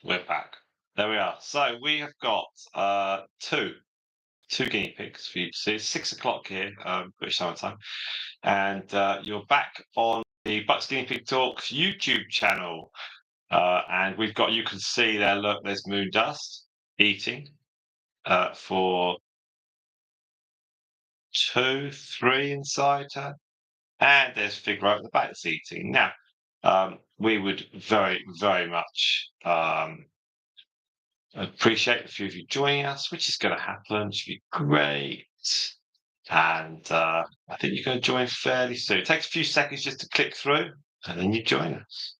We're back. There we are. So we have got two guinea pigs for you to see. It's 6 o'clock here, British Summer Time, and you're back on the Bucks Guinea Pig Talks YouTube channel. And we've got, you can see there, look, there's Moondust eating for two, three inside her, and there's Figaro at the back that's eating. Now, we would very, very much appreciate a few of you joining us, which is going to happen. It should be great. And I think you're going to join fairly soon. It takes a few seconds just to click through, and then you join us.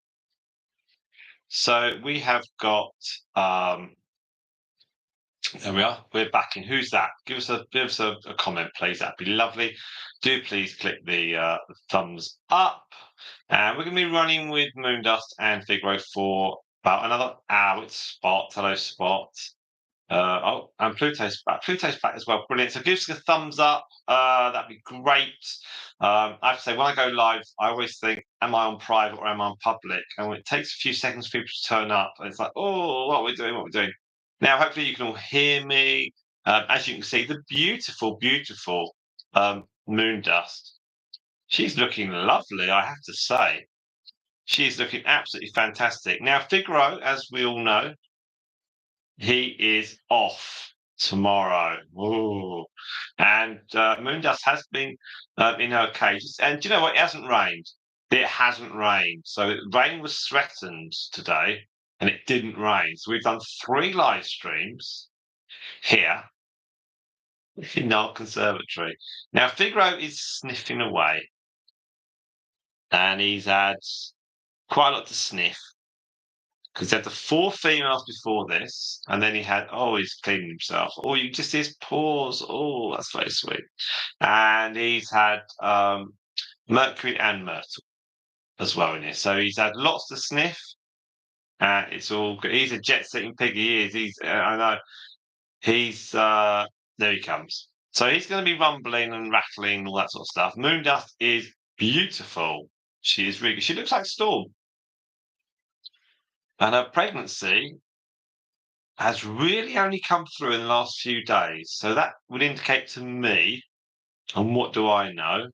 So we have got, there we are. We're back in. Who's that? Give us a comment, please. That'd be lovely. Do please click the thumbs up. And we're going to be running with Moondust and Figaro for about another hour. It's Spot. Hello, Spot. And Pluto's back. Pluto's back as well. Brilliant. So give us a thumbs up. That'd be great. I have to say, when I go live, I always think, am I on private or am I on public? And when it takes a few seconds for people to turn up, and it's like, oh, what are we doing? What are we doing? Now, hopefully you can all hear me. As you can see, the beautiful, beautiful Moondust. She's looking lovely, I have to say. She's looking absolutely fantastic. Now, Figaro, as we all know, he is off tomorrow. Ooh. And Moondust has been in her cage. And do you know what? It hasn't rained. It hasn't rained. So rain was threatened today, and it didn't rain. So we've done 3 live streams here in our conservatory. Now, Figaro is sniffing away, and he's had quite a lot to sniff. Because he had the 4 females before this, and then he had, oh, he's cleaning himself. Oh, you just see his paws. Oh, that's very sweet. And he's had Mercury and Myrtle as well in here. So he's had lots to sniff. It's all good. He's a jet-setting pig. He is. I know. There he comes. So he's going to be rumbling and rattling and all that sort of stuff. Moondust is beautiful. She is really, she looks like Storm. And her pregnancy has really only come through in the last few days. So that would indicate to me, and what do I know?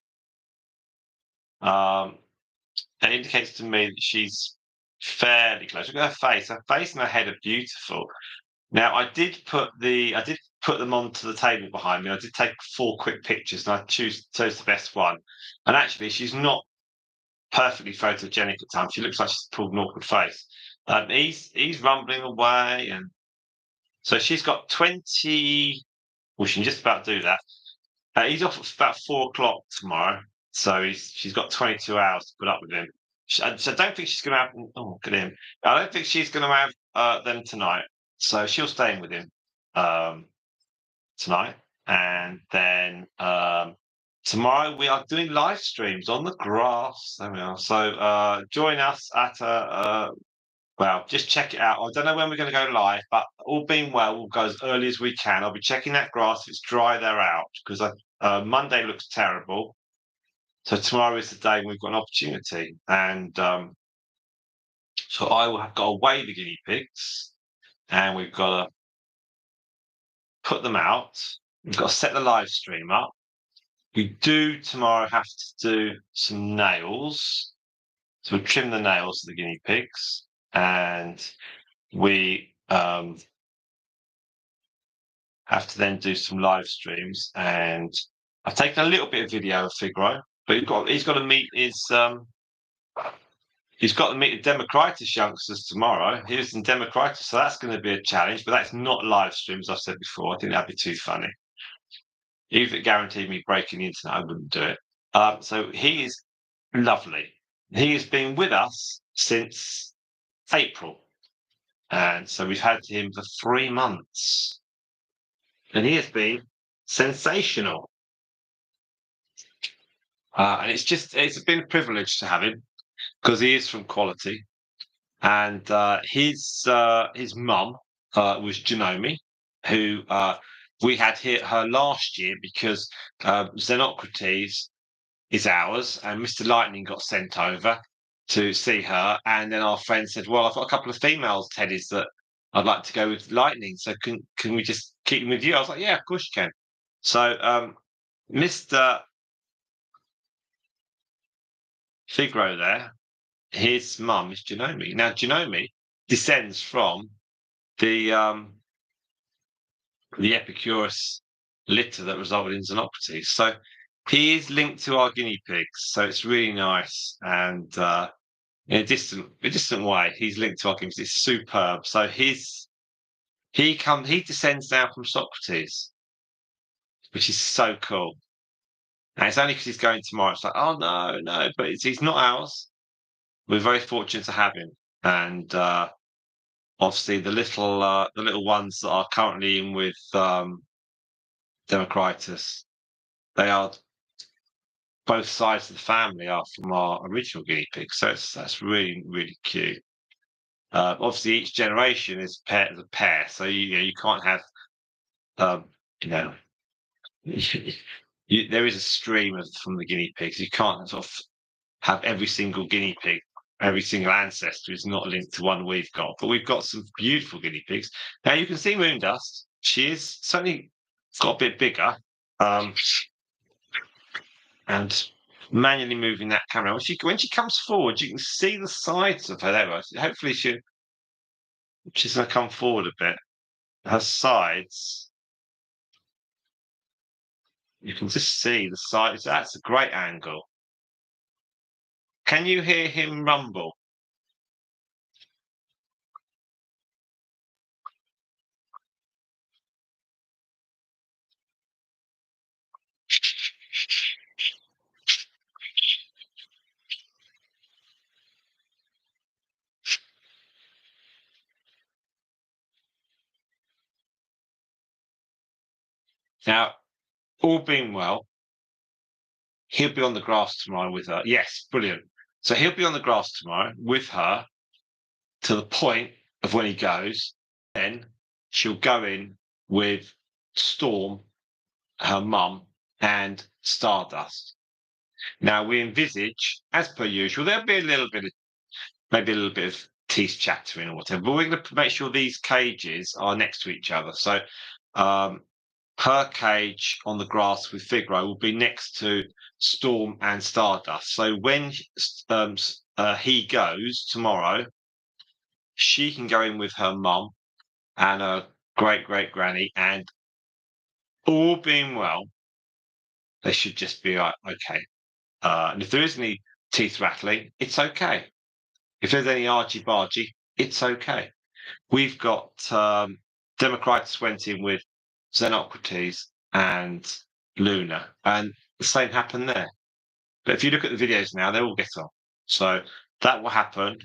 It indicates to me that she's fairly close. Look at her face. Her face and her head are beautiful. Now, I did put them onto the table behind me. I did take 4 quick pictures, and I chose the best one. And actually, she's not perfectly photogenic at times. She looks like she's pulled an awkward face. He's rumbling away, and so she's got 20. Well, she can just about do that. He's off at about 4 o'clock tomorrow, so she's got 22 hours to put up with him. So I don't think she's going to have. Oh, look at him! I don't think she's going to have them tonight. So she'll stay in with him tonight, and then tomorrow we are doing live streams on the grass. There we are. So join us at well, just check it out. I don't know when we're going to go live, but all being well, we'll go as early as we can. I'll be checking that grass. If it's dry, they're out, because Monday looks terrible. So tomorrow is the day when we've got an opportunity. And so I will have got to weigh the guinea pigs, and we've got to put them out. We've got to set the live stream up. We do tomorrow have to do some nails. So we'll trim the nails of the guinea pigs. And we have to then do some live streams, and I've taken a little bit of video of Figaro, but he's got to meet the Democritus youngsters tomorrow. He's in Democritus, so that's going to be a challenge, but that's not live streams, I've said before. I think that'd be too funny. Even if it guaranteed me breaking the internet, I wouldn't do it. So he is lovely. He has been with us since April. And so we've had him for 3 months. And he has been sensational. And it's been a privilege to have him, because he is from quality. And his mum was Genomi, who we had her last year because Xenocrates is ours, and Mr. Lightning got sent over. to see her, and then our friend said, "Well, I've got a couple of females teddies that I'd like to go with Lightning. So can we just keep them with you?" I was like, "Yeah, of course you can." So Mr. Figaro there, his mum is Janome. Now Janome descends from the um, the Epicurus litter that resulted in Xenocrates. So he is linked to our guinea pigs. So it's really nice, and in a distant way, he's linked to our guinea pigs. It's superb. So he descends down from Socrates, which is so cool. And it's only because he's going tomorrow. It's like, oh no, no, but he's not ours. We're very fortunate to have him, and obviously the little ones that are currently in with Democritus, they are both sides of the family are from our original guinea pig. So that's really really cute. Obviously, each generation is paired as a pair, so you can't have um, you know there is a stream from the guinea pigs. You can't sort of have every single guinea pig, every single ancestor is not linked to one we've got. But we've got some beautiful guinea pigs. Now you can see Moondust. She is certainly got a bit bigger, and manually moving that camera. When she comes forward, you can see the sides of her. There, hopefully she's going to come forward a bit. Her sides, you can just see the sides. That's a great angle. Can you hear him rumble? Now, all being well, he'll be on the grass tomorrow with her. Yes, brilliant. So he'll be on the grass tomorrow with her to the point of when he goes. Then she'll go in with Storm, her mum, and Stardust. Now we envisage, as per usual, there'll be maybe a little bit of teeth chattering or whatever, but we're going to make sure these cages are next to each other. So um, her cage on the grass with Figaro will be next to Storm and Stardust. So when he goes tomorrow, she can go in with her mum and her great great granny, and all being well, they should just be like, okay. And if there is any teeth rattling, it's okay. If there's any argy bargy, it's okay. We've got Democritus went in with Xenocrates and Luna, and the same happened there. But if you look at the videos now, they all get on. So that will happen,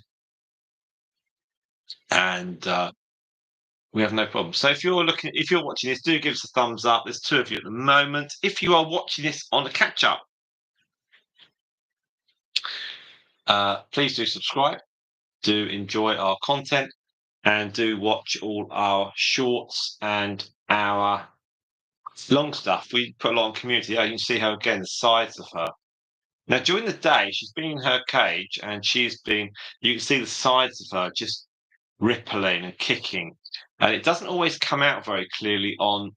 and we have no problem. So if you're watching this, do give us a thumbs up. There's two of you at the moment. If you are watching this on the catch up, please do subscribe. Do enjoy our content, and do watch all our shorts and our long stuff. We put a lot on community. You can see her again, the sides of her. Now, during the day, she's been in her cage, and you can see the sides of her just rippling and kicking. And it doesn't always come out very clearly on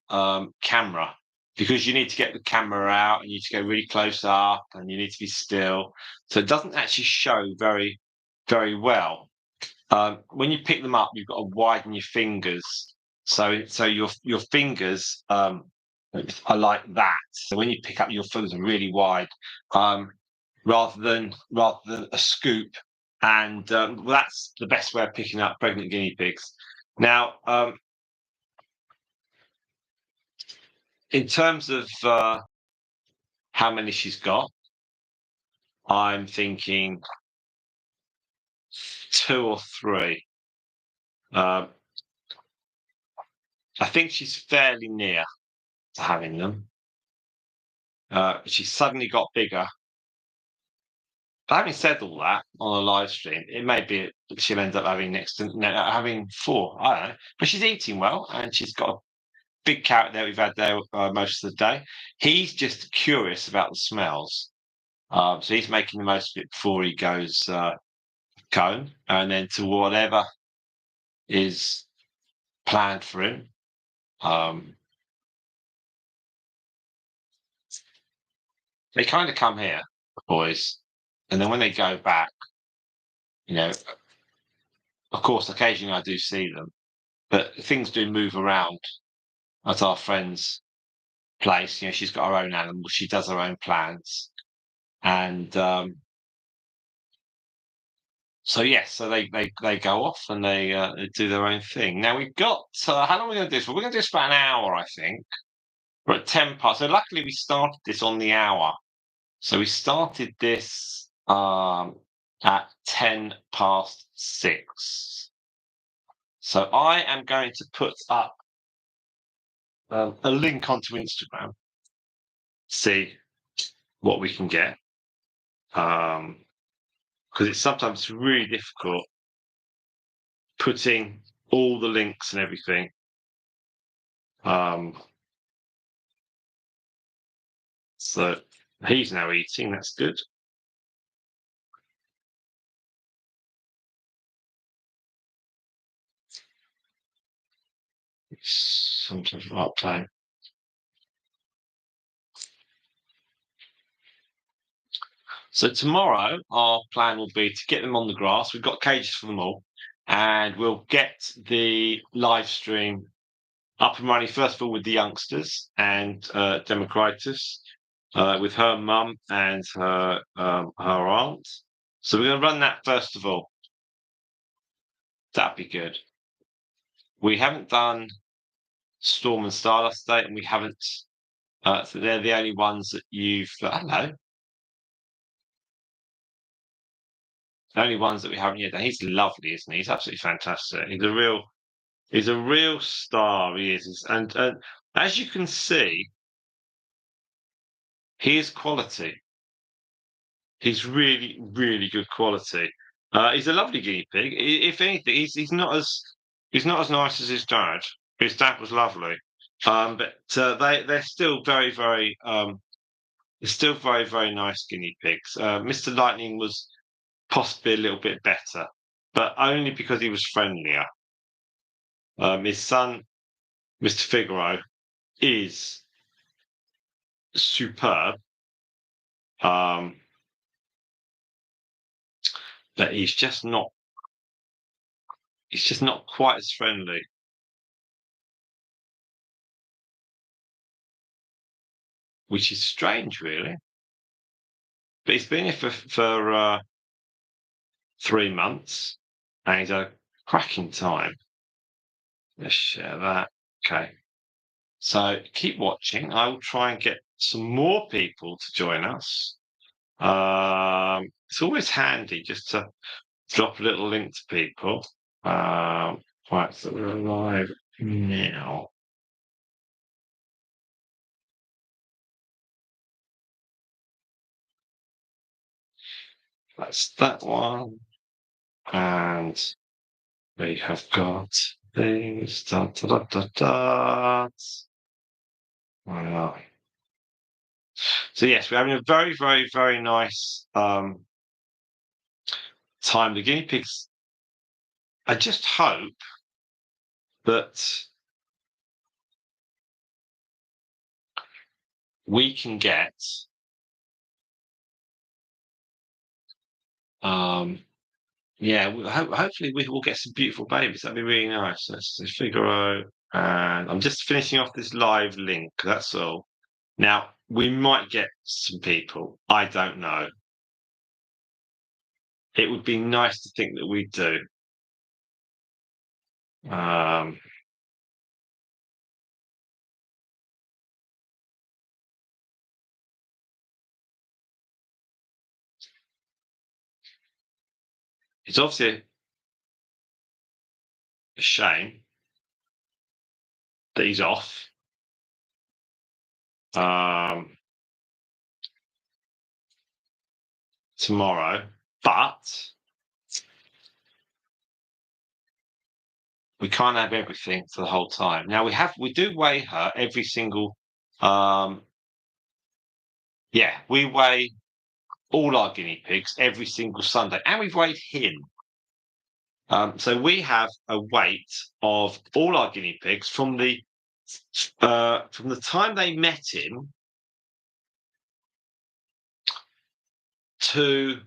camera, because you need to get the camera out and you need to go really close up and you need to be still. So it doesn't actually show very, very well. When you pick them up, you've got to widen your fingers. So your fingers are like that. So when you pick up, your fingers are really wide, rather than a scoop. And well, that's the best way of picking up pregnant guinea pigs. Now, in terms of how many she's got, I'm thinking 2 or 3. I think she's fairly near to having them. She's suddenly got bigger. But having said all that, on a live stream, it may be she'll end up having 4. I don't know, but she's eating well, and she's got a big carrot there we've had there most of the day. He's just curious about the smells, so he's making the most of it before he goes cone and then to whatever is planned for him. They kind of come here, the boys, and then when they go back, you know, of course, occasionally I do see them, but things do move around at our friend's place. You know, she's got her own animals, she does her own plans, and so yes, so they go off and they do their own thing. Now we've got how long are we going to do this? Well, we're going to do this for about an hour, I think. We're at 10 past. So luckily we started this on the hour. So we started this at 10 past 6. So I am going to put up a link onto Instagram, see what we can get. Because it's sometimes really difficult putting all the links and everything. So he's now eating, that's good. Sometimes art playing. So tomorrow, our plan will be to get them on the grass. We've got cages for them all, and we'll get the live stream up and running. First of all, with the youngsters and Democritus, with her mum and her aunt. So we're going to run that first of all. That'd be good. We haven't done Storm and Stardust Date, and we haven't. So they're the only ones that you've. Hello. The only ones that we haven't yet done. He's lovely, isn't he? He's absolutely fantastic. He's a real star. He is, and as you can see, he is quality. He's really, really good quality. He's a lovely guinea pig. If anything, he's not as nice as his dad. His dad was lovely, but they're still very, very they're still very, very nice guinea pigs. Mr. Lightning was possibly a little bit better, but only because he was friendlier. His son, Mr. Figaro, is superb, but he's just not. He's just not quite as friendly, which is strange, really. But he's been here for 3 months, and he's had a cracking time. Let's share that. Okay. So keep watching. I will try and get some more people to join us. It's always handy just to drop a little link to people. Right, so we're live now. That's that one. And we have got things. Da, da, da, da, da. Wow. So yes, we're having a very, very, very nice time. The guinea pigs. I just hope that we can get yeah, hopefully we will get some beautiful babies. That'd be really nice. Let's Figaro, and I'm just finishing off this live link. That's all. Now we might get some people. I don't know. It would be nice to think that we do. It's obviously a shame that he's off. Tomorrow, but we can't have everything for the whole time. Now we do weigh her every single yeah, we weigh all our guinea pigs every single Sunday, and we've weighed him. So we have a weight of all our guinea pigs from the time they met him to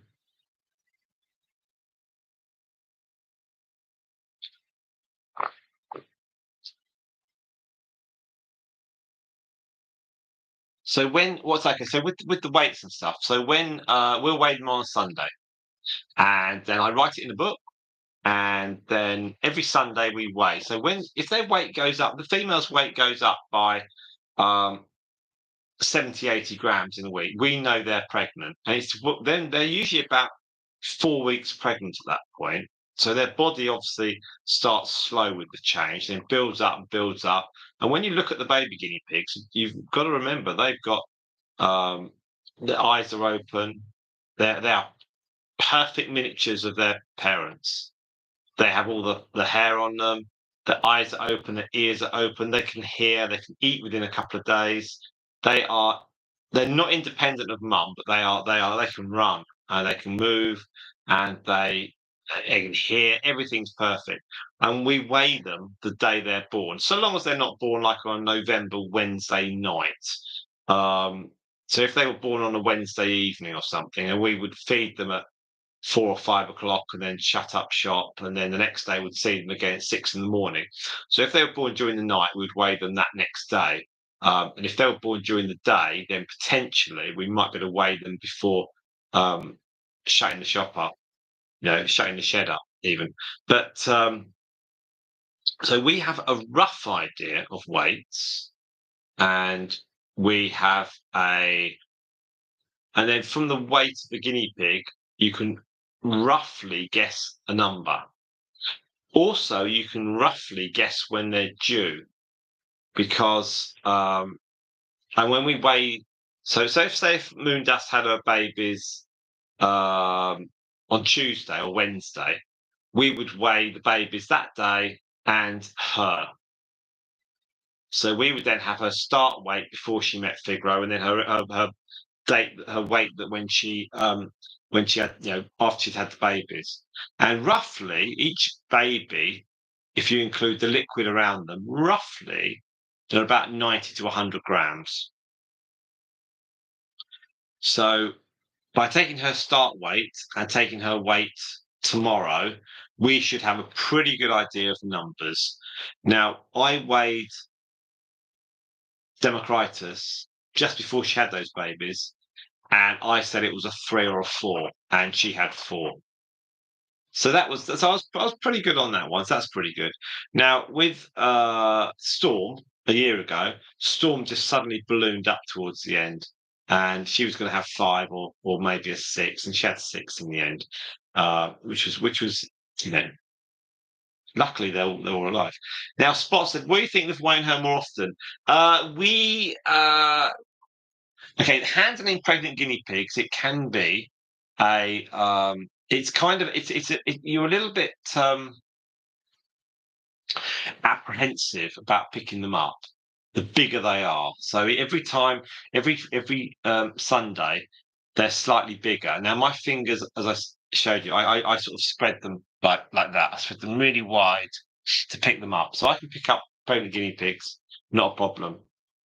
so when what's okay, so with the weights and stuff, so when we'll weigh them on a Sunday, and then I write it in a book, and then every Sunday we weigh. So when if their weight goes up, the female's weight goes up by um 70, 80 grams in a week, we know they're pregnant. And then they're usually about 4 weeks pregnant at that point. So their body obviously starts slow with the change, then builds up and builds up. And when you look at the baby guinea pigs, you've got to remember they've got um, their eyes are open. They are perfect miniatures of their parents. They have all the hair on them. Their eyes are open. Their ears are open. They can hear. They can eat within a couple of days. They are. They're not independent of mum, but they are. They are. They can run and they can move, and they can hear. Everything's perfect. And we weigh them the day they're born, so long as they're not born like on November Wednesday night. Um, so if they were born on a Wednesday evening or something, and we would feed them at 4 or 5 o'clock and then shut up shop. And then the next day we'd see them again at 6 in the morning. So if they were born during the night, we'd weigh them that next day. And if they were born during the day, then potentially we might be able to weigh them before um, shutting the shop up, shutting the shed up even. But so we have a rough idea of weights, and we have and then from the weight of the guinea pig, you can roughly guess a number. Also, you can roughly guess when they're due because, and when we weigh, so if Moondust had her babies on Tuesday or Wednesday, we would weigh the babies that day and her. So we would then have her start weight before she met Figaro, and then her date, her weight that when she had, after she'd had the babies. And roughly each baby, if you include the liquid around them, roughly they're about 90 to 100 grams. So by taking her start weight and taking her weight tomorrow, we should have a pretty good idea of numbers. Now, I weighed Democritus just before she had those babies, and I said it was a 3 or a 4, and she had 4. So I was pretty good on that one. So that's pretty good. Now with Storm a year ago, Storm just suddenly ballooned up towards the end, and she was going to have 5 or maybe a 6, and she had 6 in the end, which was you know luckily they're all alive. Now Spot said, "What do you think of weighing her more often?" We Okay, handling pregnant guinea pigs, it can be it's kind of you're a little bit apprehensive about picking them up the bigger they are. So every time, every Sunday, they're slightly bigger. Now my fingers, as showed you, I sort of spread them like that. I spread them really wide to pick them up, so I can pick up pregnant guinea pigs, not a problem.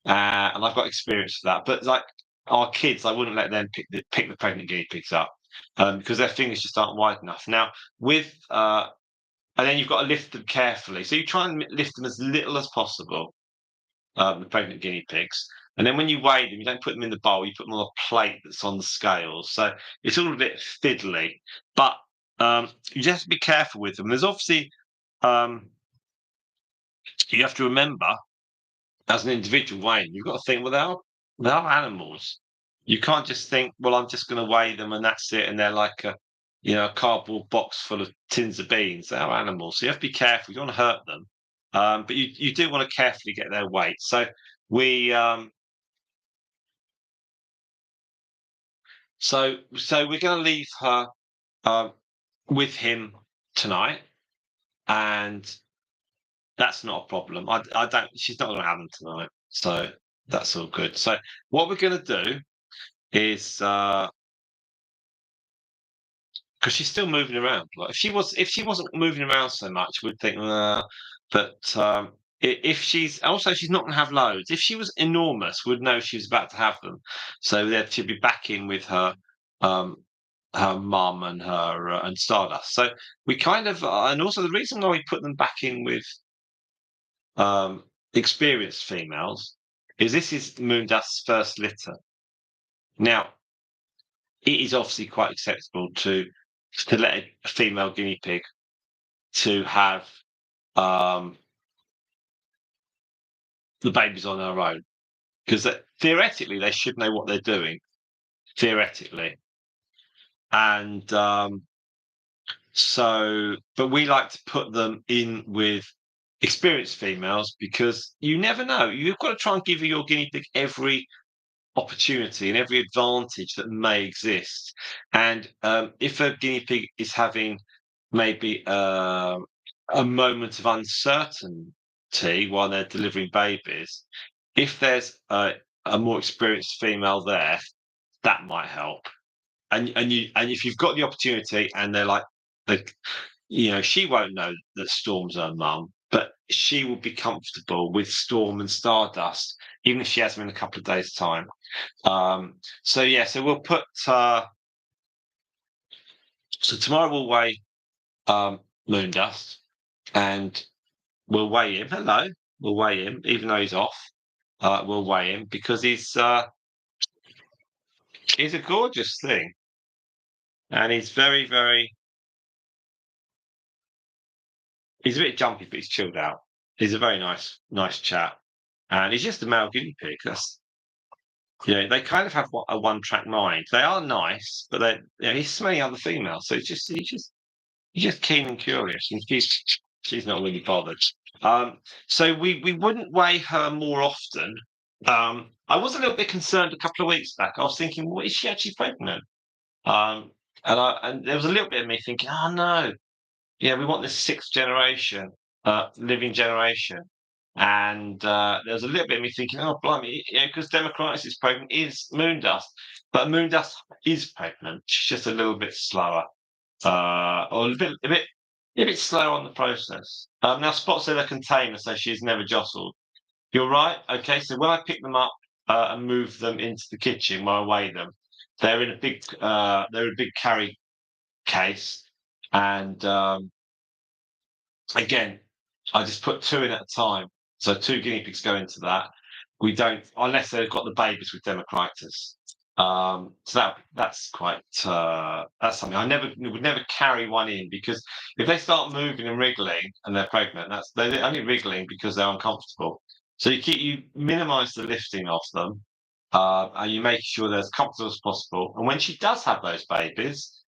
And I've got experience with that. But like our kids, I wouldn't let them pick the pregnant guinea pigs up because their fingers just aren't wide enough. Now with and then you've got to lift them carefully. So you try and lift them as little as possible, the pregnant guinea pigs. And then when you weigh them, you don't put them in the bowl, you put them on a plate that's on the scales. So it's all a bit fiddly, but you just have to be careful with them. There's obviously, you have to remember as an individual weighing, you've got to think, well, they are animals. You can't just think, well, I'm just going to weigh them and that's it. And they're like a cardboard box full of tins of beans. They are animals. So you have to be careful. You don't want to hurt them. But you do want to carefully get their weight. So we, so we're going to leave her um, with him tonight, and that's not a problem. I don't. She's not going to have them tonight, so that's all good. So what we're going to do is because she's still moving around. Like if she wasn't moving around so much, we'd think, but if she's not going to have loads. If she was enormous, we'd know she was about to have them. So that she'd be back in with um, her mum and her and Stardust. So we kind of, and also the reason why we put them back in with um, experienced females is this is Moondust's first litter. Now, it is obviously quite acceptable to let a female guinea pig to have um, the babies on her own, because theoretically they should know what they're doing, theoretically, and but we like to put them in with experienced females because you never know. You've got to try and give your guinea pig every opportunity and every advantage that may exist. And if a guinea pig is having maybe a moment of uncertainty while they're delivering babies, if there's a more experienced female there, that might help. And if you've got the opportunity and they're like, she won't know that Storm's her mum, but she will be comfortable with Storm and Stardust, even if she has them in a couple of days' time. So we'll put. So tomorrow we'll weigh Moondust, and we'll weigh him. Hello, we'll weigh him, even though he's off. We'll weigh him because he's a gorgeous thing, and he's very, very. He's a bit jumpy, but he's chilled out. He's a very nice chap, and he's just a male guinea pig. They kind of have a one-track mind. They are nice, but he's smelling other females, so he's just keen and curious, and she's not really bothered. So we wouldn't weigh her more often. I was a little bit concerned a couple of weeks back. I was thinking, well, is she actually pregnant? And there was a little bit of me thinking, oh no, we want this sixth generation, living generation. And there was a little bit of me thinking, oh, blimey, because Democritus is pregnant, is Moondust. But Moondust is pregnant. She's just a little bit slower, or a bit slow on the process. Now, Spot said a container, so she's never jostled. You're right. Okay, so when I pick them up and move them into the kitchen where I weigh them, they're in a big carry case, and again, I just put two in at a time. So two guinea pigs go into that. We don't, unless they've got the babies with Democritus. So that's quite that's something I would never carry one in, because if they start moving and wriggling and they're pregnant, they're only wriggling because they're uncomfortable. So you minimise the lifting of them, and you make sure they're as comfortable as possible. And when she does have those babies,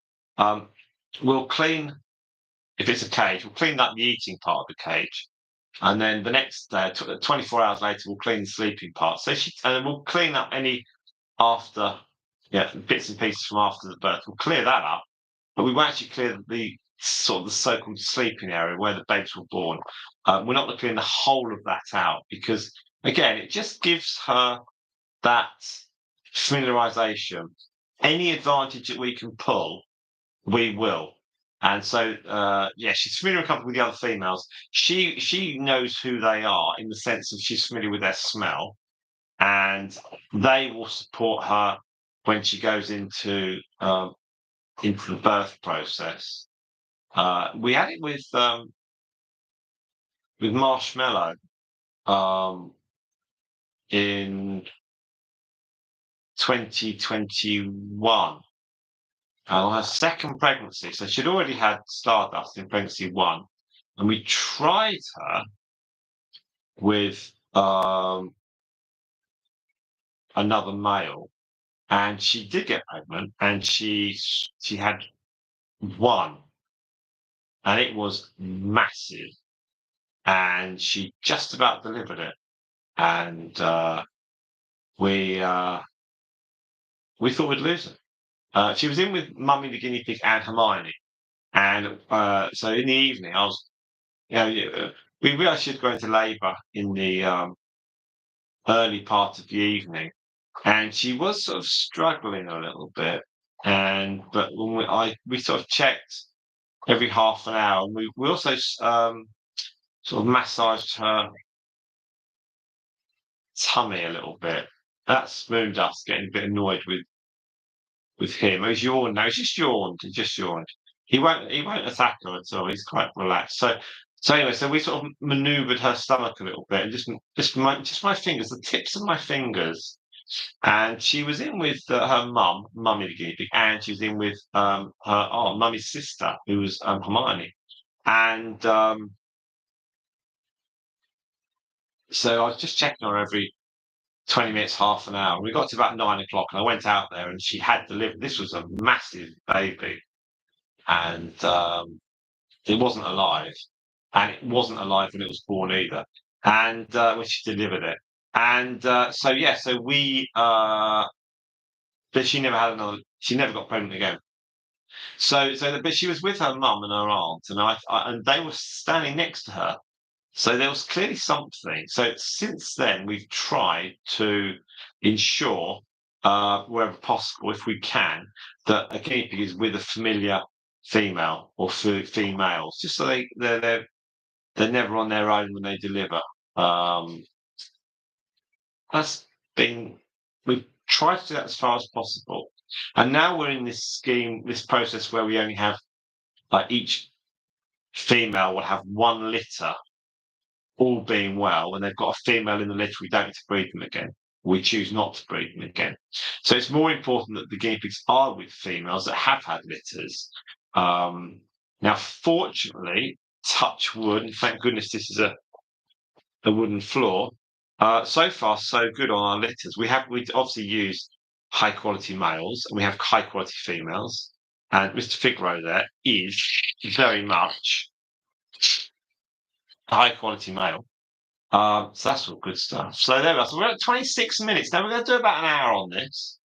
we'll clean. If it's a cage, we'll clean up the eating part of the cage, and then the next day, 24 hours later, we'll clean the sleeping part. And then we'll clean up any after, bits and pieces from after the birth. We'll clear that up, but we won't actually clear the so-called sleeping area where the babies were born. We're not going to clean the whole of that out because, again, it just gives her that familiarization. Any advantage that we can pull, we will. And so, she's familiar and comfortable with the other females. She knows who they are in the sense of she's familiar with their smell, and they will support her when she goes into the birth process. We had it with Marshmallow in 2021. On her second pregnancy, so she'd already had Stardust in pregnancy 1, and we tried her with another male, and she did get pregnant, and she had 1, and it was massive, and she just about delivered it, and we thought we'd lose her. She was in with Mummy the guinea pig and Hermione, and so in the evening, I was, we realised she'd go into labour in the early part of the evening, and she was sort of struggling a little bit, but when we sort of checked every half an hour, and we also sort of massaged her tummy a little bit. That's Moondust getting a bit annoyed with him. He's yawned now. He's just yawned. He just yawned. He won't attack her at all. He's quite relaxed. So anyway, so we sort of manoeuvred her stomach a little bit, and just my fingers, the tips of my fingers. And she was in with her mummy the guinea pig, and she was in with her mummy's sister, who was Hermione. And so I was just checking her every 20 minutes, half an hour. We got to about 9 o'clock, and I went out there, and she had delivered. This was a massive baby, and it wasn't alive, and it wasn't alive when it was born either. And when she delivered it, and so yeah, so but she never had another. She never got pregnant again. But she was with her mum and her aunt, and they were standing next to her. So there was clearly something. So since then, we've tried to ensure, wherever possible, if we can, that a guinea pig is with a familiar female or females, just so they're never on their own when they deliver. Um, that's been we've tried to do that as far as possible, and now we're in this process where we only have each female will have one litter, all being well, when they've got a female in the litter, we don't need to breed them again. We choose not to breed them again. So it's more important that the guinea pigs are with females that have had litters. Now, fortunately, touch wood, and thank goodness this is a wooden floor. So far, so good on our litters. We obviously used high quality males, and we have high quality females. And Mr. Figaro there is very much a high quality male. So that's all good stuff. So there we are. So we're at 26 minutes. Now we're going to do about an hour on this.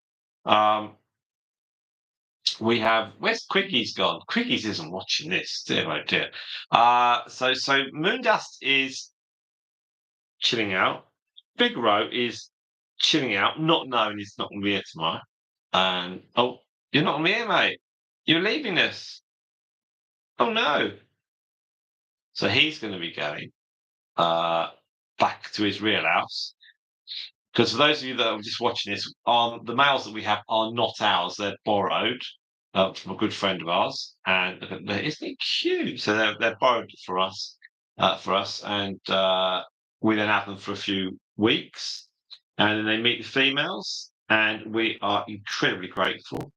Where's Quickies gone? Quickies isn't watching this. Dear, oh dear. So Moondust is chilling out. Figaro is chilling out, not knowing he's not going to be here tomorrow. And you're not going to be here, mate. You're leaving us. Oh no. So he's going to be going back to his real house. Because for those of you that are just watching this, the males that we have are not ours; they're borrowed from a good friend of ours. And isn't it cute? So they're borrowed for us, and we then have them for a few weeks, and then they meet the females, and we are incredibly grateful.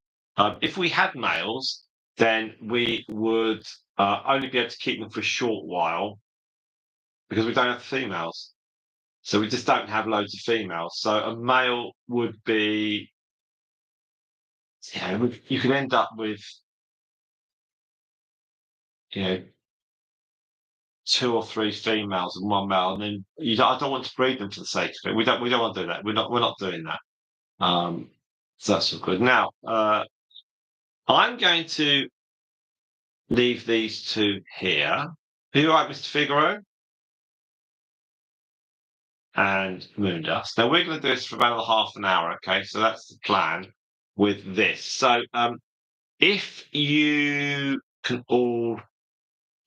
If we had males, then we would only be able to keep them for a short while because we don't have females. So we just don't have loads of females. So a male would be, you could end up with, 2 or 3 females and one male, and then I don't want to breed them for the sake of it. We don't want to do that. We're not doing that. So that's all good. Now, I'm going to leave these two here. Are you all right, Mr. Figaro? And Moondust. Now we're going to do this for about half an hour, okay? So that's the plan with this. So if you can all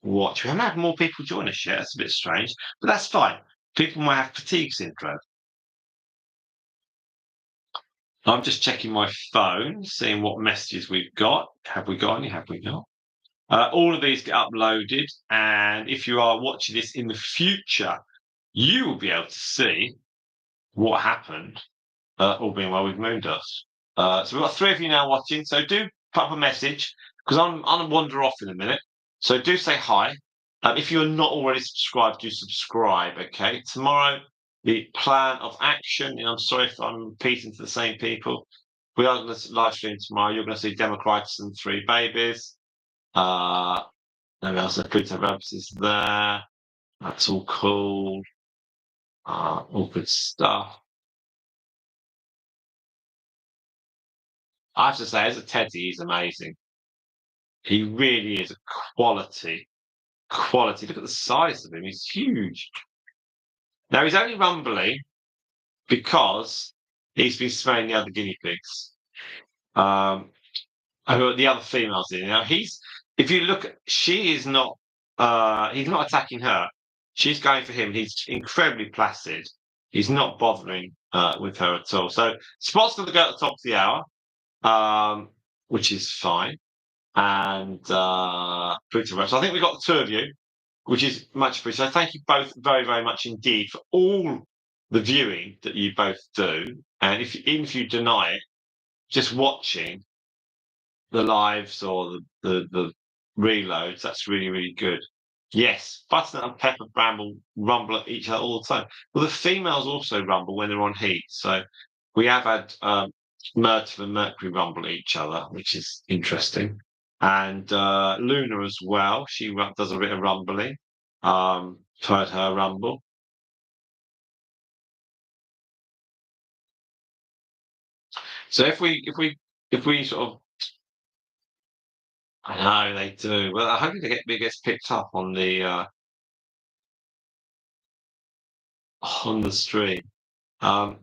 watch, we haven't had more people join us yet. That's a bit strange, but that's fine. People might have fatigue syndrome. I'm just checking my phone, seeing what messages we've got. Have we got any? Have we not? All of these get uploaded, and if you are watching this in the future, you will be able to see what happened, all being well, with Moondust. So we've got 3 of you now watching, so do put up a message, because I'm going to wander off in a minute. So do say hi. If you're not already subscribed, do subscribe, okay? Tomorrow, the plan of action, and I'm sorry if I'm repeating to the same people, we are going to live stream tomorrow. You're going to see Democritus and 3 babies. Maybe also Pluto Rabbits is there. That's all cool. All good stuff. I have to say, as a teddy, he's amazing. He really is a quality. Look at the size of him; he's huge. Now he's only rumbling because he's been smelling the other guinea pigs. the other females in. Now if you look, she is not. He's not attacking her. She's going for him. He's incredibly placid. He's not bothering with her at all. So Spot's going to go at the top of the hour, which is fine. And so I think we've got the two of you, which is much appreciated. So thank you both very, very much indeed for all the viewing that you both do. And even if you deny it, just watching the lives or the reloads, that's really, really good. Yes, Butternut and Pepper rumble at each other all the time. Well, the females also rumble when they're on heat. So we have had Myrtle and Mercury rumble at each other, which is interesting. And Luna as well. She does a bit of rumbling. Heard her rumble. So if we sort of, I know they do. Well, I hope it gets picked up on the stream. Um,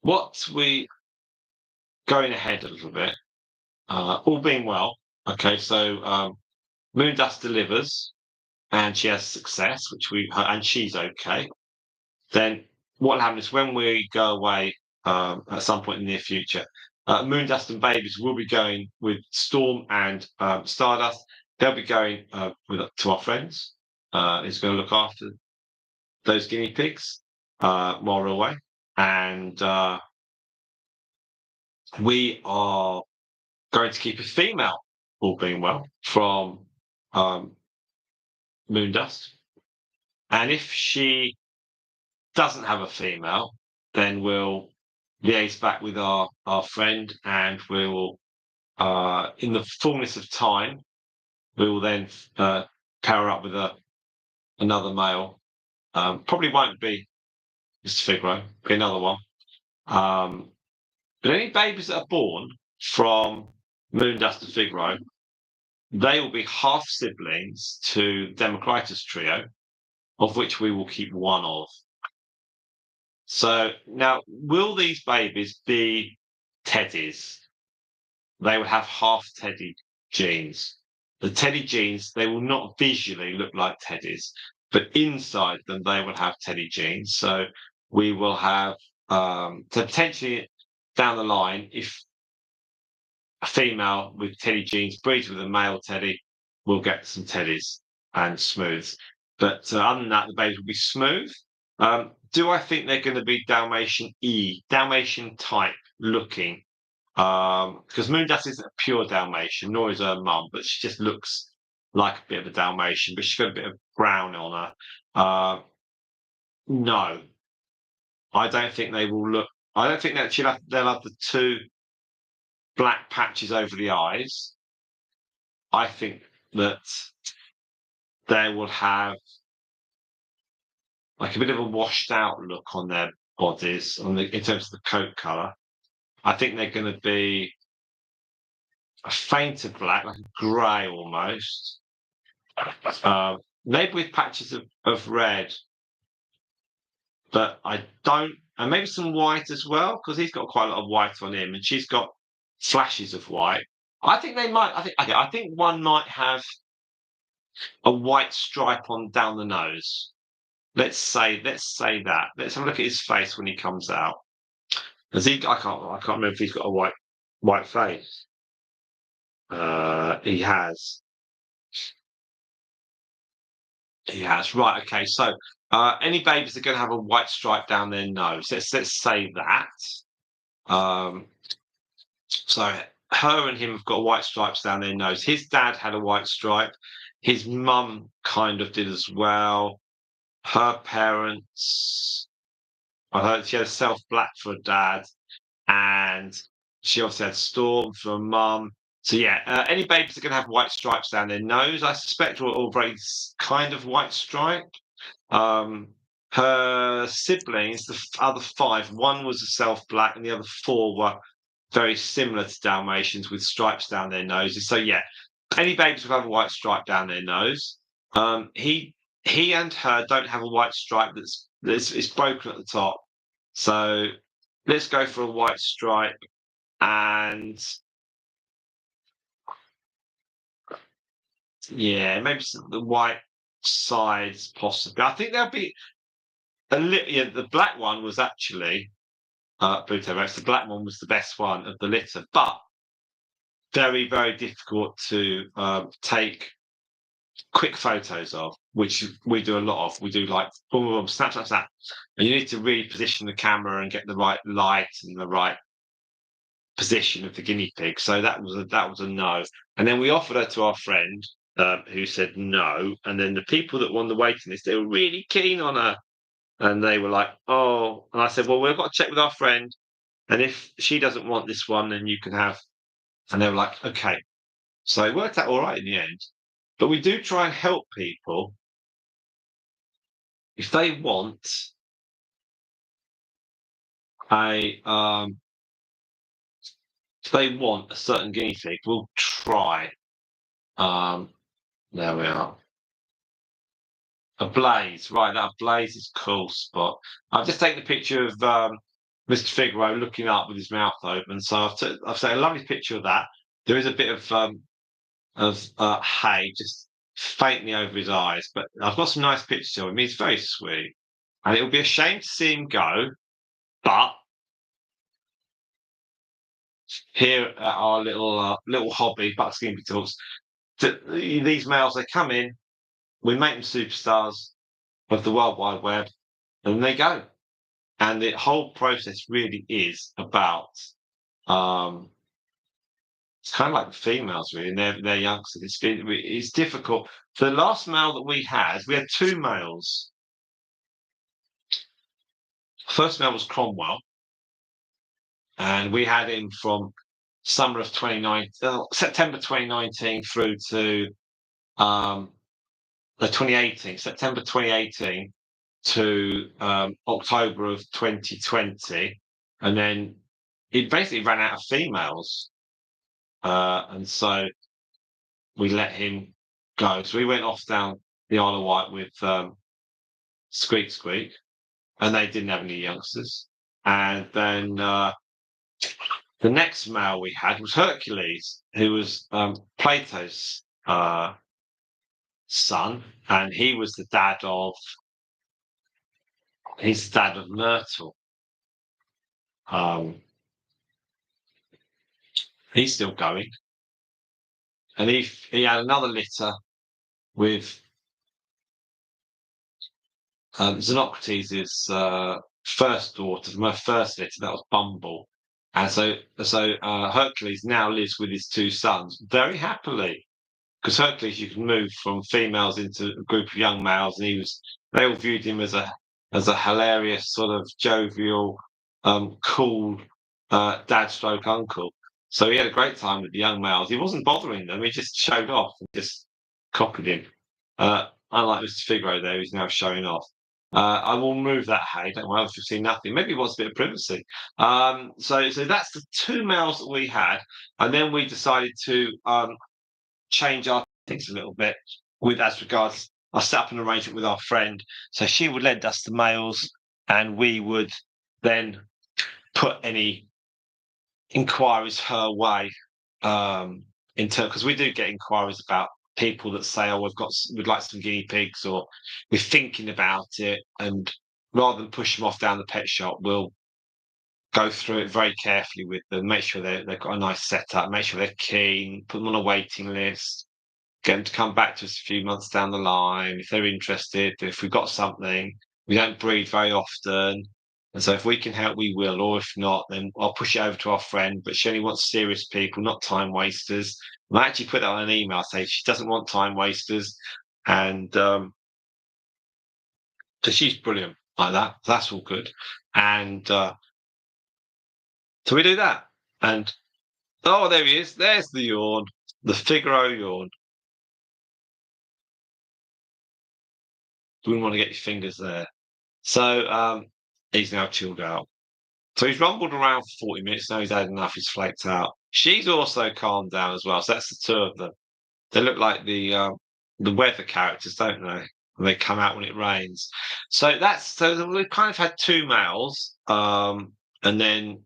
what we going ahead a little bit, all being well. Okay, so Moondust delivers, and she has success, and she's okay. Then what will happen is when we go away at some point in the near future, Moondust and Babies will be going with Storm and Stardust. They'll be going to our friends. Who's going to look after those guinea pigs while we're away, and we are going to keep a female, all being well, from Moondust. And if she doesn't have a female, then we'll liaise back with our friend, and we'll, in the fullness of time, we will then pair her up with another male. Probably won't be Mr. Figaro, be another one. But any babies that are born from Moondust and Figaro, they will be half siblings to Democritus trio, of which we will keep one of. So now, will these babies be teddies? They will have half teddy genes. The teddy genes, they will not visually look like teddies, but inside them, they will have teddy genes. So we will have, so potentially down the line, if a female with teddy genes breeds with a male teddy, we'll get some teddies and smooths. But other than that, the babies will be smooth. Do I think they're going to be Dalmatian type looking? Because Moondust isn't a pure Dalmatian, nor is her mum, but she just looks like a bit of a Dalmatian, but she's got a bit of brown on her. No, I don't think they will look. I don't think that they'll have the two black patches over the eyes. I think that they will have like a bit of a washed out look on their bodies in terms of the coat colour. I think they're going to be a fainter black, like a grey almost, maybe with patches of red. But I don't, and maybe some white as well, because he's got quite a lot of white on him, and she's got flashes of white. I think they might. I think one might have a white stripe on down the nose. Let's say that. Let's have a look at his face when he comes out. Does he? I can't remember if he's got a white face. He has. He has. Right. Okay. So any babies are going to have a white stripe down their nose. Let's say that. So her and him have got white stripes down their nose. His dad had a white stripe. His mum kind of did as well. Her parents, I heard she had a self black for a dad, and she obviously had Storm for a mum. So yeah, any babies are going to have white stripes down their nose, I suspect, or very kind of white stripe. Her siblings, the other five, one was a self black, and the other four were very similar to Dalmatians with stripes down their noses. So yeah, any babies will have a white stripe down their nose. He and her don't have a white stripe that's broken at the top. So let's go for a white stripe and yeah, maybe the white sides possibly. I think there'll be a little. Yeah, the black one was actually Pluto Rex. The black one was the best one of the litter, but very, very difficult to take quick photos of, which we do a lot of. We do like boom, boom, snap, snap, snap, and you need to really position the camera and get the right light and the right position of the guinea pig. So that was a no. And then we offered her to our friend, who said no. And then the people that won the waiting list, they were really keen on her, and they were like, "Oh," and I said, "Well, we've got to check with our friend, and if she doesn't want this one, then you can have." And they were like, "Okay." So it worked out all right in the end. But we do try and help people if they want a if they want a certain guinea pig, we'll try. Um, there we are. A blaze, right? That blaze is cool spot. I've just taken a picture of Mr. Figaro looking up with his mouth open. So I've taken a lovely picture of that. There is a bit of hay just faintly over his eyes, but I've got some nice pictures of him. He's very sweet, and it would be a shame to see him go. But here at our little hobby, Buckskin Talks, these males they come in, we make them superstars of the World Wide Web, and they go. And the whole process really is about um, it's kind of like the females really, and they're youngsters. It's difficult. The last male that we had two males. First male was Cromwell, and we had him from summer of 2019, September 2019 through to um, the 2018, September 2018 to October of 2020, and then it basically ran out of females, and so we let him go. So we went off down the Isle of Wight with Squeak Squeak, and they didn't have any youngsters. And then the next male we had was Hercules, who was Plato's son, and he's the dad of Myrtle. Um, he's still going, and he had another litter with Xenocrates' first daughter from her first litter. That was Bumble, and so Hercules now lives with his two sons very happily, because Hercules you can move from females into a group of young males, and they all viewed him as a hilarious sort of jovial, cool dad stroke uncle. So he had a great time with the young males. He wasn't bothering them. He just showed off and just copied him. Unlike Mr. Figaro there, who's now showing off. I will move that hay. Don't worry, you've seen nothing. Maybe he wants a bit of privacy. So that's the two males that we had, and then we decided to change our things a little bit with as regards. I set up an arrangement with our friend, so she would lend us the males, and we would then put any inquiries her way. Because we do get inquiries about people that say, "Oh, we'd like some guinea pigs," or "We're thinking about it," and rather than push them off down the pet shop, we'll go through it very carefully with them, make sure they've got a nice setup, make sure they're keen, put them on a waiting list, get them to come back to us a few months down the line if they're interested. If we've got something, we don't breed very often. And so if we can help, we will. Or if not, then I'll push it over to our friend. But she only wants serious people, not time wasters. And I actually put that on an email saying she doesn't want time wasters. And so she's brilliant like that. That's all good. And so we do that. And oh, there he is. There's the yawn, the Figaro yawn. You wouldn't want to get your fingers there. So he's now chilled out. So he's rumbled around for 40 minutes. Now he's had enough. He's flaked out. She's also calmed down as well. So that's the two of them. They look like the weather characters, don't they? And they come out when it rains. So we've kind of had two males, and then,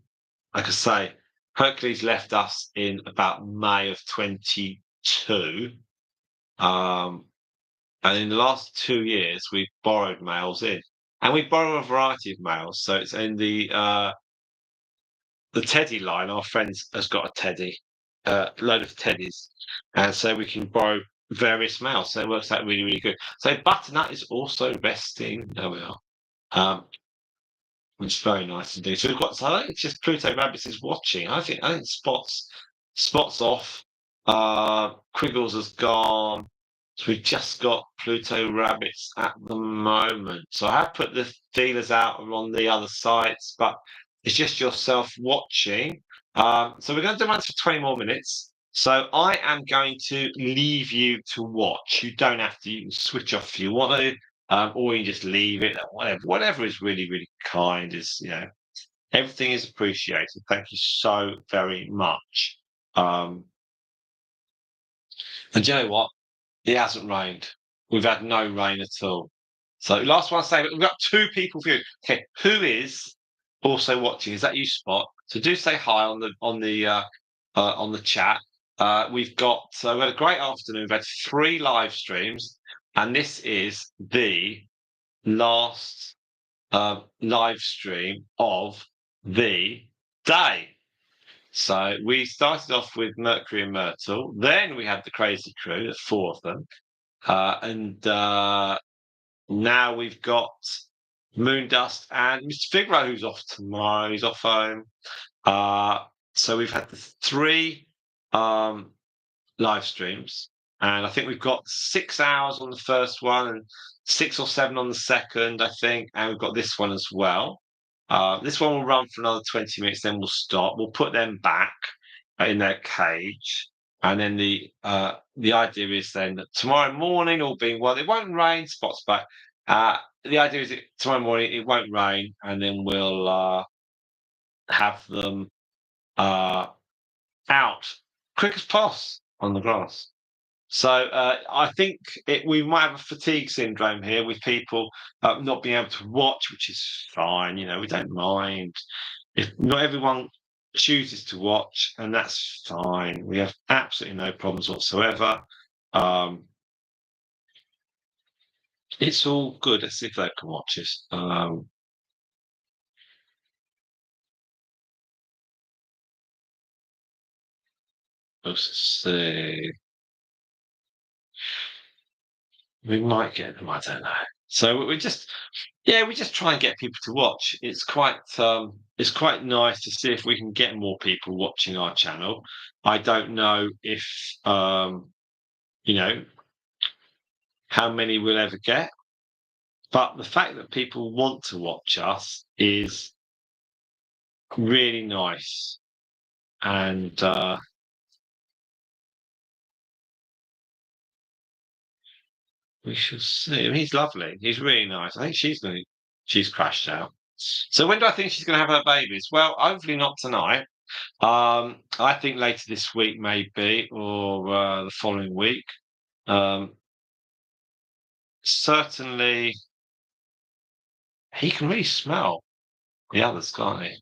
like I say, Hercules left us in about May of 22. And in the last 2 years, we've borrowed males in. And we borrow a variety of males. So it's in the teddy line. Our friends has got a teddy, load of teddies. And so we can borrow various males. So it works out really, really good. So Butternut is also resting. There we are. Which is very nice indeed. So we've got, so I think it's just Pluto Rabbits is watching. I think Spots off. Quiggles has gone. So we've just got Pluto Rabbits at the moment. So I have put the feelers out on the other sites, but it's just yourself watching. So we're going to do this for 20 more minutes. So I am going to leave you to watch. You don't have to. You can switch off if you want to, or you just leave it. Whatever is really, really kind is, everything is appreciated. Thank you so very much. And do you know what? It hasn't rained. We've had no rain at all. So last one I say, we've got 2 people viewing. Okay, who is also watching? Is that you, Spot? So do say hi on the chat. We've had a great afternoon. We've had 3 live streams, and this is the last live stream of the day. So we started off with Mercury and Myrtle. Then we had the Crazy Crew, there's 4 of them. And now we've got Moondust and Mr. Figaro, who's off tomorrow. He's off home. So we've had the 3 live streams. And I think we've got 6 hours on the first one and 6 or 7 on the second, I think. And we've got this one as well. This one will run for another 20 minutes, then we'll stop. We'll put them back in their cage. And then the idea is then that tomorrow morning, all being well, it won't rain, Spots back. The idea is that tomorrow morning it won't rain, and then we'll have them out quick as possible on the grass. So I think we might have a fatigue syndrome here with people not being able to watch, which is fine. We don't mind. If not everyone chooses to watch, and that's fine. We have absolutely no problems whatsoever. It's all good. Let's see if they can watch us. Let's see. We might get them. I don't know. So we just try and get people to watch. It's quite nice to see if we can get more people watching our channel. I don't know if how many we'll ever get, but the fact that people want to watch us is really nice. And we shall see. I mean, he's lovely. He's really nice. I think she's crashed out. So when do I think she's going to have her babies? Well, hopefully not tonight. I think later this week, maybe, or the following week. Certainly, he can really smell the others, can't he?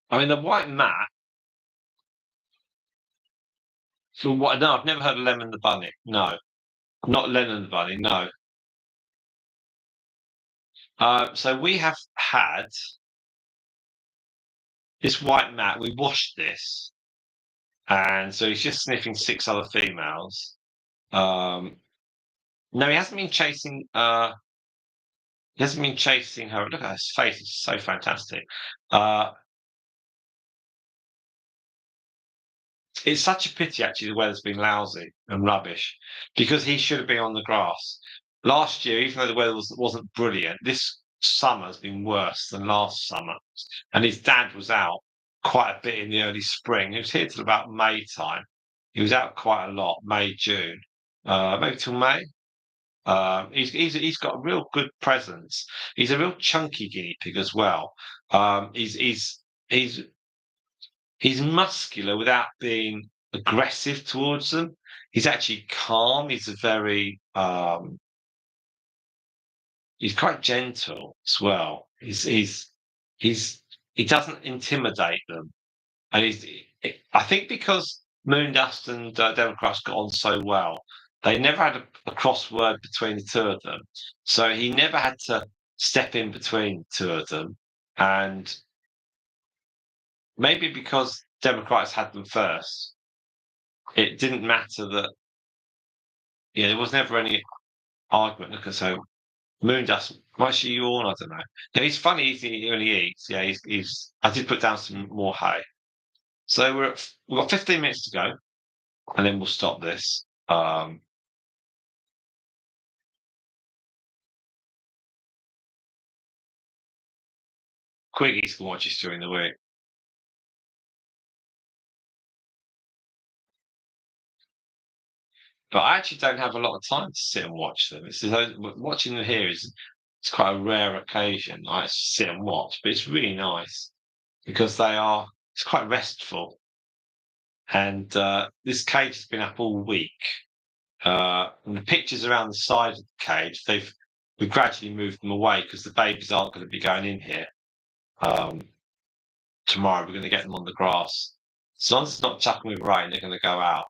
I mean, the white mat. So what? No, I've never heard of Lemon the Bunny. No, not Lennon the Bunny. No. So we have had this white mat. We washed this, and so he's just sniffing 6 other females. No, he hasn't been chasing. He hasn't been chasing her. Look at his face; it's so fantastic. It's such a pity, actually, the weather's been lousy and rubbish, because he should have been on the grass. Last year, even though the weather wasn't brilliant, this summer's been worse than last summer. And his dad was out quite a bit in the early spring. He was here till about May time. He was out quite a lot, May, June, maybe till May. He's got a real good presence. He's a real chunky guinea pig as well. He's muscular without being aggressive towards them. He's actually calm. He's a very he's quite gentle as well. He doesn't intimidate them, and I think because Moondust and Democrats got on so well, they never had a crossword between the two of them. So he never had to step in between the two of them. And maybe because Democrats had them first, it didn't matter that, there was never any argument. Look at so Moondust, might she yawn? I don't know. No, he's funny. He only eats. Yeah, he's. I did put down some more hay. So we've got 15 minutes to go, and then we'll stop this. Quiggies can watch us during the week. But I actually don't have a lot of time to sit and watch them. Watching them here is it's quite a rare occasion. I sit and watch, but it's really nice because it's quite restful. And this cage has been up all week. And the pictures around the side of the cage, we've gradually moved them away because the babies aren't going to be going in here. Tomorrow we're going to get them on the grass. As long as it's not chucking with rain, they're going to go out.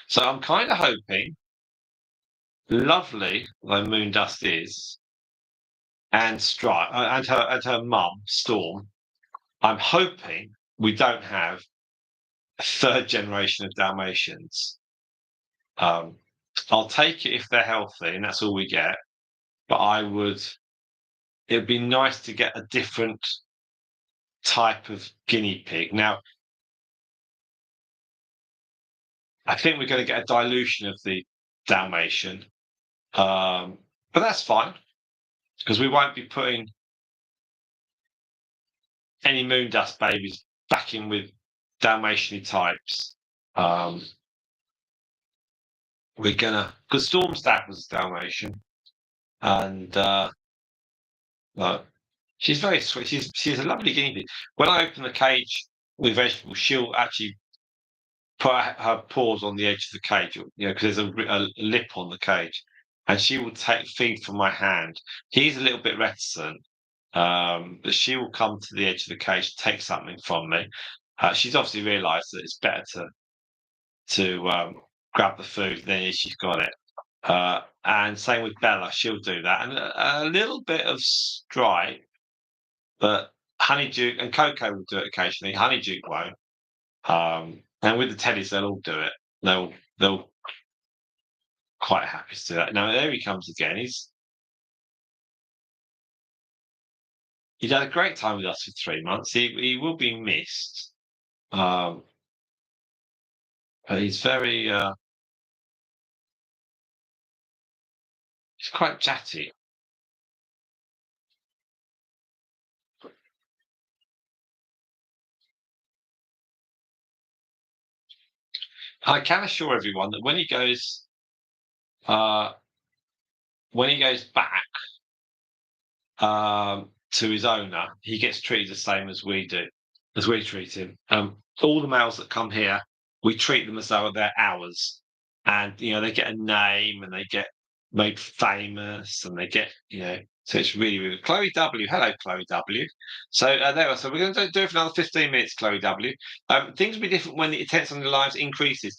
So I'm kind of hoping, lovely though Moondust is, and her mum Storm, I'm hoping we don't have a third generation of Dalmatians. I'll take it if they're healthy, and that's all we get. But it'd be nice to get a different type of guinea pig. Now, I think we're going to get a dilution of the Dalmatian, but that's fine because we won't be putting any Moondust babies back in with Dalmatian types. We're gonna because Storm's dad was Dalmatian, and she's very sweet. She's a lovely guinea pig. When I open the cage with vegetables, she'll actually put her paws on the edge of the cage, because there's a lip on the cage, and she will take feed from my hand. He's a little bit reticent, but she will come to the edge of the cage, take something from me. She's obviously realised that it's better to grab the food than if she's got it. And same with Bella, she'll do that, and a little bit of Stripe, but Honeydew and Coco will do it occasionally. Honeydew won't. And with the Teddies, they'll all do it. They'll quite happy to do that. Now there he comes again. He's had a great time with us for 3 months. He will be missed. But he's very he's quite chatty. I can assure everyone that when he goes back to his owner, he gets treated the same as we do, as we treat him. All the males that come here, we treat them as though they're ours, and they get a name and they get made famous, and they get So it's really, really Chloe W. Hello, Chloe W. So there we are. So we're going to do it for another 15 minutes, Chloe W. Things will be different when the attention on the lives increases.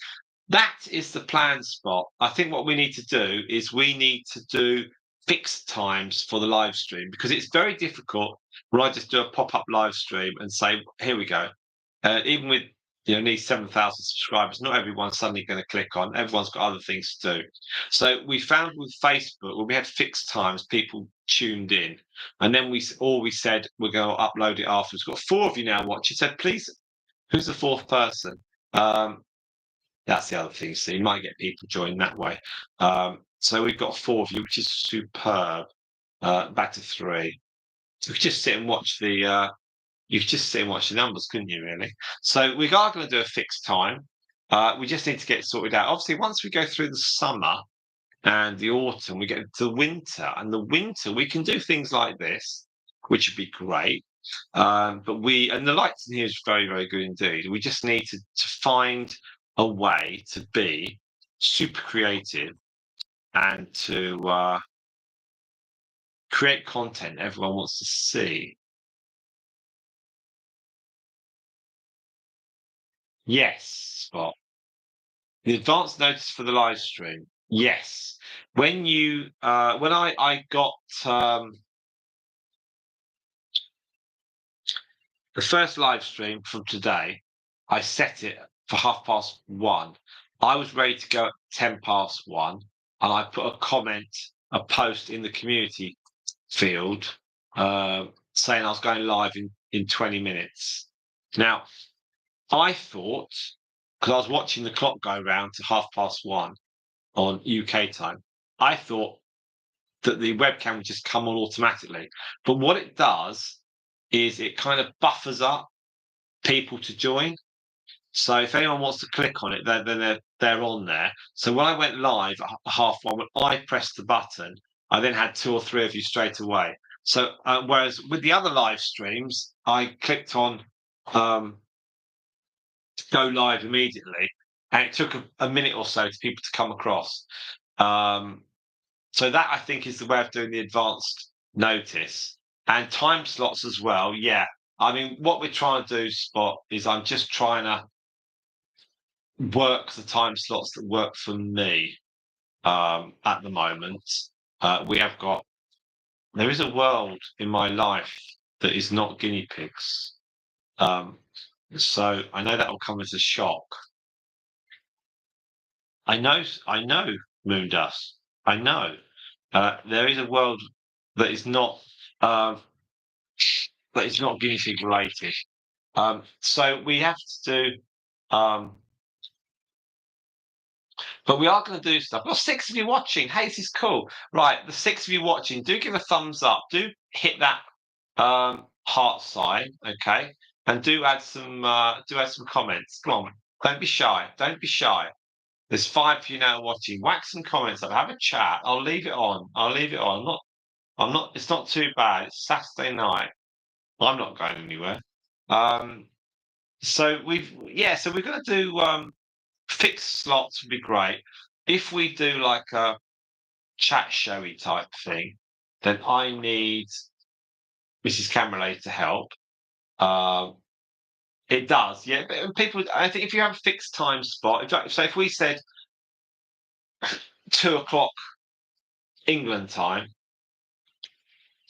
That is the plan, Spot. I think what we need to do is we need to do fixed times for the live stream because it's very difficult when I just do a pop-up live stream and say, here we go. Even with nearly 7,000 subscribers, not everyone's suddenly going to click on. Everyone's got other things to do. So we found with Facebook, when we had fixed times, people tuned in. And then we said, we're going to upload it afterwards. We've got 4 of you now watching. So please, who's the 4th person? That's the other thing. So you might get people join that way. So we've got 4 of you, which is superb. Back to 3. So you could just sit and watch the numbers, couldn't you, really? So we are going to do a fixed time. We just need to get sorted out. Obviously, once we go through the summer and the autumn, we get to winter. And the winter, we can do things like this, which would be great. But the lights in here is very, very good indeed. We just need to find a way to be super creative and to create content everyone wants to see. Yes, Spot. The advance notice for the live stream. Yes. When I got the first live stream from today, I set it for 1:30. I was ready to go at 1:10, and I put a comment, a post in the community field, saying I was going live in 20 minutes. Now, I thought, because I was watching the clock go round to 1:30 on UK time, I thought that the webcam would just come on automatically. But what it does is it kind of buffers up people to join. So if anyone wants to click on it, then they're on there. So when I went live at 1:30, when I pressed the button, I then had 2 or 3 of you straight away. So whereas with the other live streams, I clicked on go live immediately, and it took a minute or so for people to come across. So that, I think, is the way of doing the advanced notice and time slots as well. Yeah, I mean, what we're trying to do, Spot, is I'm just trying to work the time slots that work for me at the moment. We have got There is a world in my life that is not guinea pigs. So I know that will come as a shock. I know, Moondust. I know. There is a world that is not uh, guinea pig related. So we have to do. But we are going to do stuff. Got 6 of you watching. Hey, this is cool. Right, the 6 of you watching, do give a thumbs up. Do hit that heart sign, okay? And do add some comments. Come on, don't be shy. Don't be shy. There's 5 of you now watching. Whack some comments up. Have a chat. I'll leave it on. I'll leave it on. I'm not. It's not too bad. It's Saturday night. I'm not going anywhere. So we're going to do fixed slots would be great. If we do like a chat showy type thing, then I need Mrs. Camerlay to help. It does, yeah. But people, I think, if you have a fixed time spot, if we said 2 o'clock England time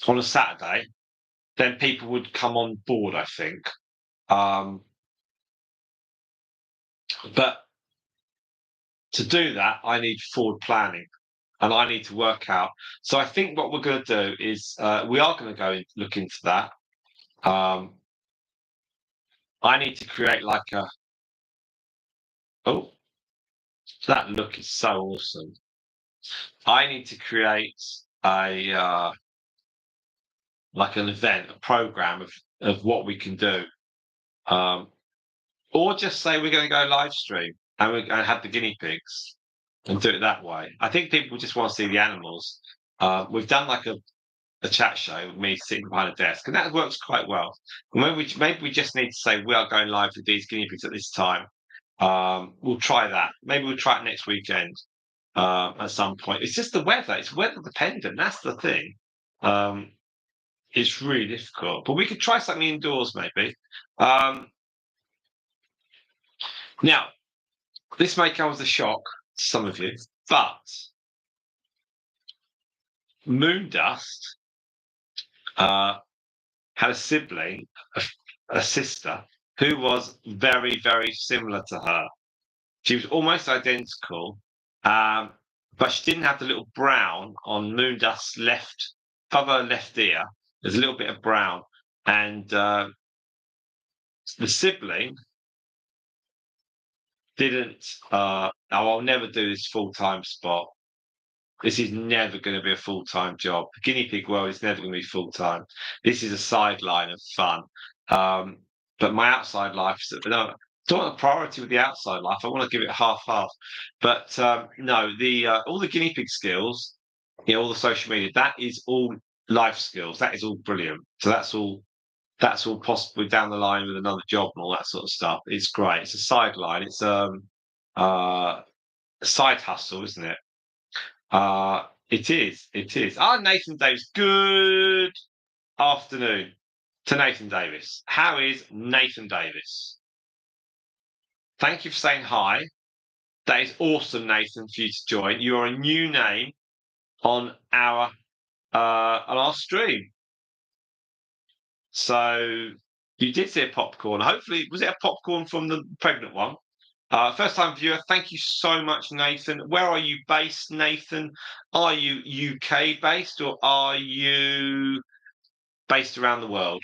on a Saturday, then people would come on board, I think. But to do that, I need forward planning, and I need to work out. So I think what we're going to do is we are going to go look into that. I need to create like a. Oh, that look is so awesome. I need to create a like an event, a program of what we can do, or just say we're going to go live stream and have the guinea pigs and do it that way. I think people just want to see the animals. We've done like a chat show with me sitting behind a desk, and that works quite well. Maybe we just need to say we are going live with these guinea pigs at this time. We'll try that. Maybe we'll try it next weekend at some point. It's just the weather. It's weather dependent. That's the thing. It's really difficult, but we could try something indoors maybe. Now, this may come as a shock to some of you, but Moondust had a sibling, a sister, who was very, very similar to her. She was almost identical, but she didn't have the little brown on Moondust's above her left ear. There's a little bit of brown, and the sibling didn't. I'll never do this full-time Spot. This is never going to be a full-time job. The guinea pig world is never going to be full-time. This is a sideline of fun. But my outside life is don't want a priority with the outside life. I want to give it half-half. But no, all the guinea pig skills, all the social media, that is all life skills. That is all brilliant. So that's all possibly down the line with another job and all that sort of stuff. It's great. It's a sideline. side hustle, isn't it? It is. It is. Nathan Davis. Good afternoon to Nathan Davis. How is Nathan Davis? Thank you for saying hi. That is awesome, Nathan, for you to join. You are a new name on our stream. So you did see a popcorn. Hopefully, was it a popcorn from the pregnant one? First time viewer, thank you so much, Nathan. Where are you based, Nathan? Are you UK based or are you based around the world?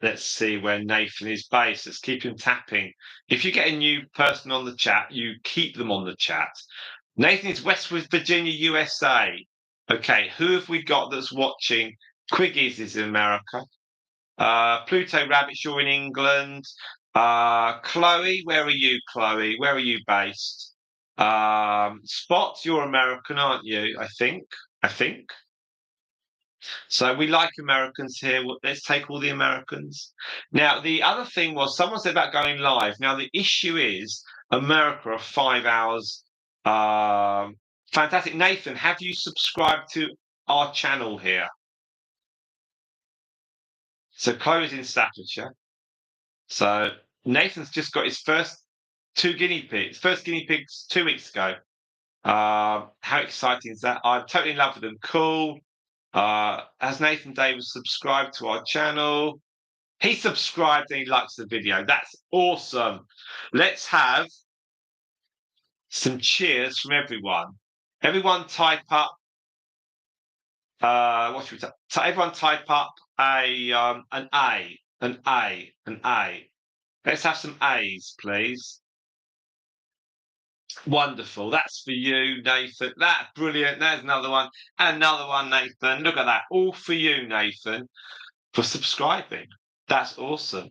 Let's see where Nathan is based. Let's keep him tapping. If you get a new person on the chat, you keep them on the chat. Nathan is Westwood, Virginia, USA. Okay, who have we got that's watching? Quiggies is in America. Pluto Rabbits, you're in England. Chloe, where are you, Chloe? Where are you based? Spot, you're American, aren't you? I think. So we like Americans here. Let's take all the Americans. Now, the other thing was someone said about going live. Now, the issue is America are 5 hours. Fantastic. Nathan, have you subscribed to our channel here? So Chloe's in Staffordshire. So Nathan's just got his first guinea pigs 2 weeks ago. How exciting is that? I'm totally in love with them. Cool. Has Nathan Davis subscribed to our channel? He subscribed and he likes the video. That's awesome. Let's have some cheers from everyone. Everyone type up. What should we type? Everyone type up an A. Let's have some A's, please. Wonderful. That's for you, Nathan. That's brilliant. There's another one. And another one, Nathan. Look at that. All for you, Nathan, for subscribing. That's awesome.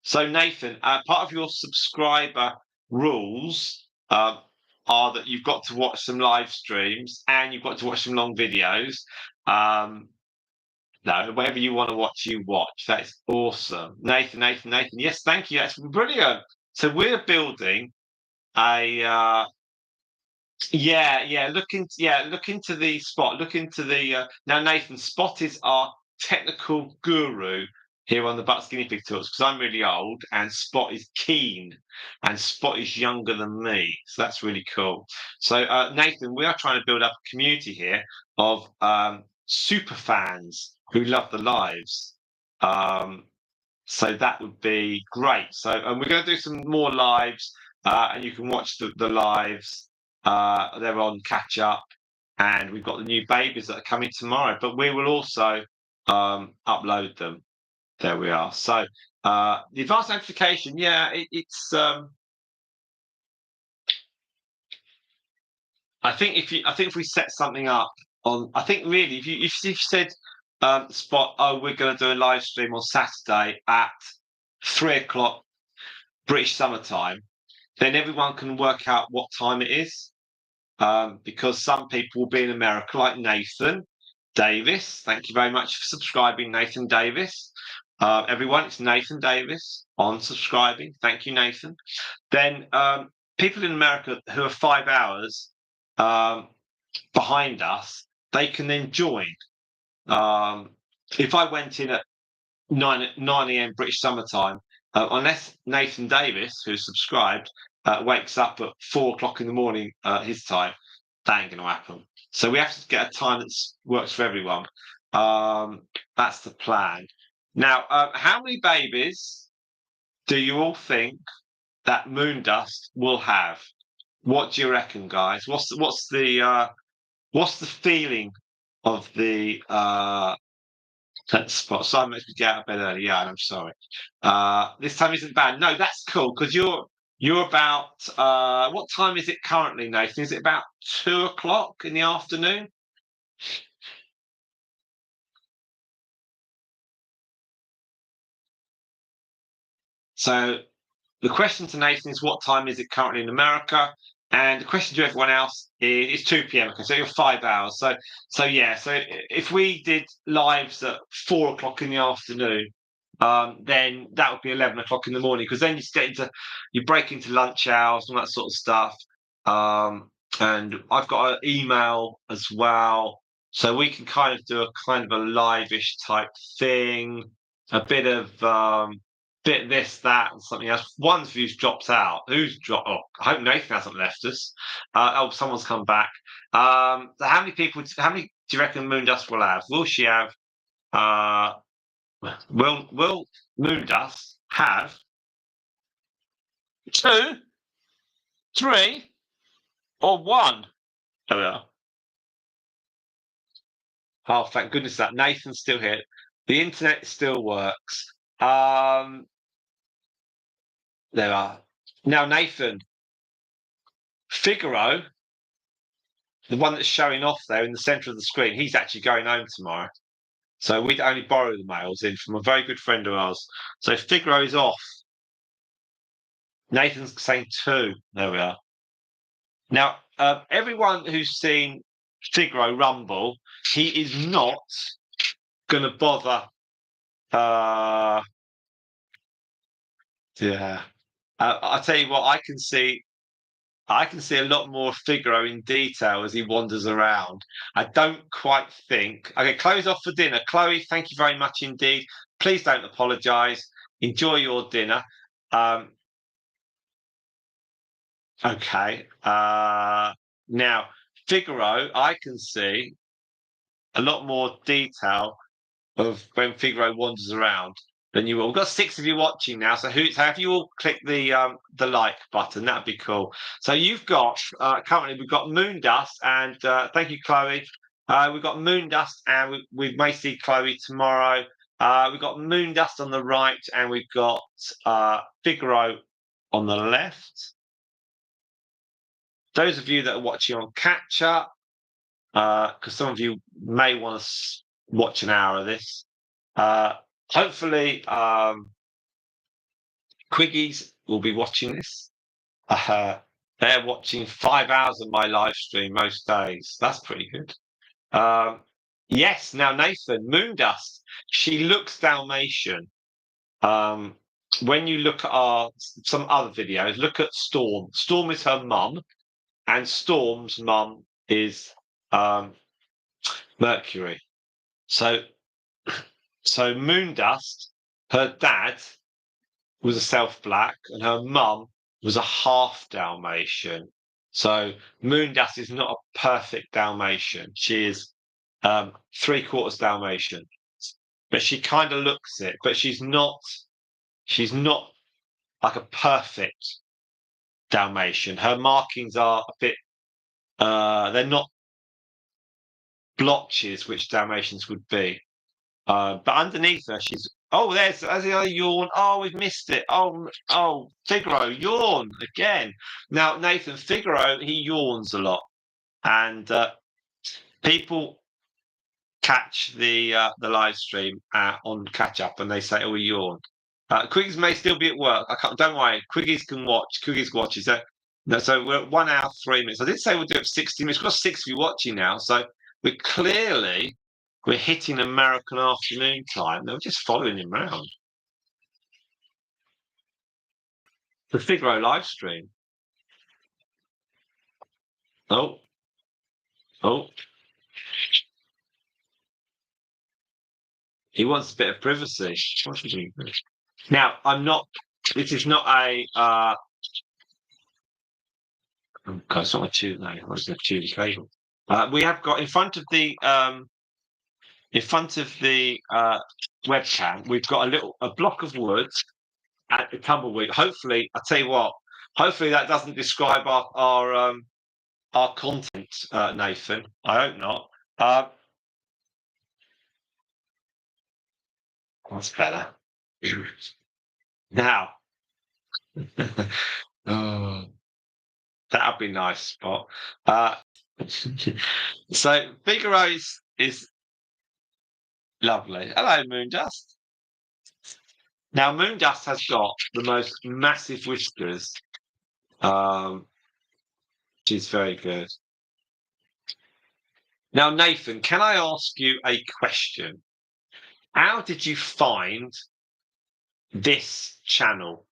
So, Nathan, part of your subscriber rules are that you've got to watch some live streams and you've got to watch some long videos. No, whatever you want to watch, you watch. That's awesome. Nathan. Yes, thank you. That's brilliant. So we're building a look into the Spot. Look into the now Nathan. Spot is our technical guru here on the Guinea Pig Talks because I'm really old and Spot is keen and Spot is younger than me. So that's really cool. So Nathan, we are trying to build up a community here of super fans who love the lives. So that would be great. So and we're going to do some more lives and you can watch the lives. They're on catch up, and we've got the new babies that are coming tomorrow. But we will also upload them. There we are. So the advanced notification, it's. I think if we set something up on, I think really if you said Spot, we're going to do a live stream on Saturday at 3 o'clock British summertime, then everyone can work out what time it is. Because some people will be in America, like Nathan Davis. Thank you very much for subscribing, Nathan Davis. Everyone, it's Nathan Davis on subscribing. Thank you, Nathan. Then people in America who are 5 hours behind us, they can then join. If I went in at 9 a.m. British summertime, unless Nathan Davis, who's subscribed, wakes up at 4 o'clock in the morning his time, that ain't going to happen. So we have to get a time that works for everyone. That's the plan. Now, how many babies do you all think that Moondust will have? What do you reckon, guys? What's the feeling of the Spot? Simon makes me get out of bed early. Yeah, I'm sorry. This time isn't bad. No, that's cool because you're about what time is it currently, Nathan? Is it about 2 o'clock in the afternoon? So the question to Nathan is what time is it currently in America? And the question to everyone else is 2 p.m. Okay, so you're 5 hours. So if we did lives at 4 o'clock in the afternoon, then that would be 11 o'clock in the morning, because then you break into lunch hours and all that sort of stuff. And I've got an email as well, so we can kind of do a live-ish type thing, a bit of bit this, that, and something else. One of you's dropped out. Who's dropped? Oh, I hope Nathan hasn't left us. Someone's come back. So how many people? How many do you reckon Moondust will have? Will she have? Will Moondust have 2, 3, or 1? There we are. Oh, thank goodness that Nathan's still here. The internet still works. There are. Now, Nathan, Figaro, the one that's showing off there in the centre of the screen, he's actually going home tomorrow. So we'd only borrow the mails in from a very good friend of ours. So Figaro is off. Nathan's saying 2. There we are. Now, everyone who's seen Figaro rumble, he is not going to bother. Yeah. I'll tell you what, I can see a lot more Figaro in detail as he wanders around. I don't quite think. Okay, Chloe's off for dinner. Chloe, thank you very much indeed. Please don't apologise. Enjoy your dinner. Okay. Now, Figaro, I can see a lot more detail of when Figaro wanders around than you will. We've got 6 of you watching now, so have you all click the like button? That'd be cool. So you've got currently we've got Moondust, and thank you, Chloe. We've got Moondust, and we may see Chloe tomorrow. We've got Moondust on the right, and we've got Figaro on the left. Those of you that are watching on catch up, because some of you may want to watch an hour of this. Hopefully, Quiggies will be watching this. They're watching 5 hours of my live stream most days. That's pretty good. Yes, now Nathan, Moondust, she looks Dalmatian. When you look at some other videos, look at Storm. Storm is her mum, and Storm's mum is Mercury. So Moondust, her dad was a self-black, and her mum was a half Dalmatian. So Moondust is not a perfect Dalmatian. She is 3/4 Dalmatian, but she kind of looks it. But she's not. She's not like a perfect Dalmatian. Her markings are a bit. They're not blotches, which Dalmatians would be. But underneath her, she's. Oh, there's a yawn. Oh, we've missed it. Oh, Figaro, yawn again. Now, Nathan, Figaro, he yawns a lot, and people catch the live stream on catch up, and they say, "Oh, he yawned." Quiggies may still be at work. Don't worry. Quiggies can watch. Quiggies watches. So we're at 1 hour 3 minutes. I did say we'll do it for 60 minutes. We've got 6 of you watching now, so we're hitting American afternoon time. They were just following him around. The Figaro live stream. Oh. He wants a bit of privacy. Now, this is not a. God, it's not a tube. No, what's the tube cable? We have got in front of the webcam. We've got a block of wood at the tumbleweed. Hopefully, I tell you what. Hopefully, that doesn't describe our content, Nathan. I hope not. That's better. Now, oh, that'd be nice spot. So Figaro is lovely. Hello, Moondust. Now, Moondust has got the most massive whiskers. She's very good. Now, Nathan, can I ask you a question? How did you find this channel?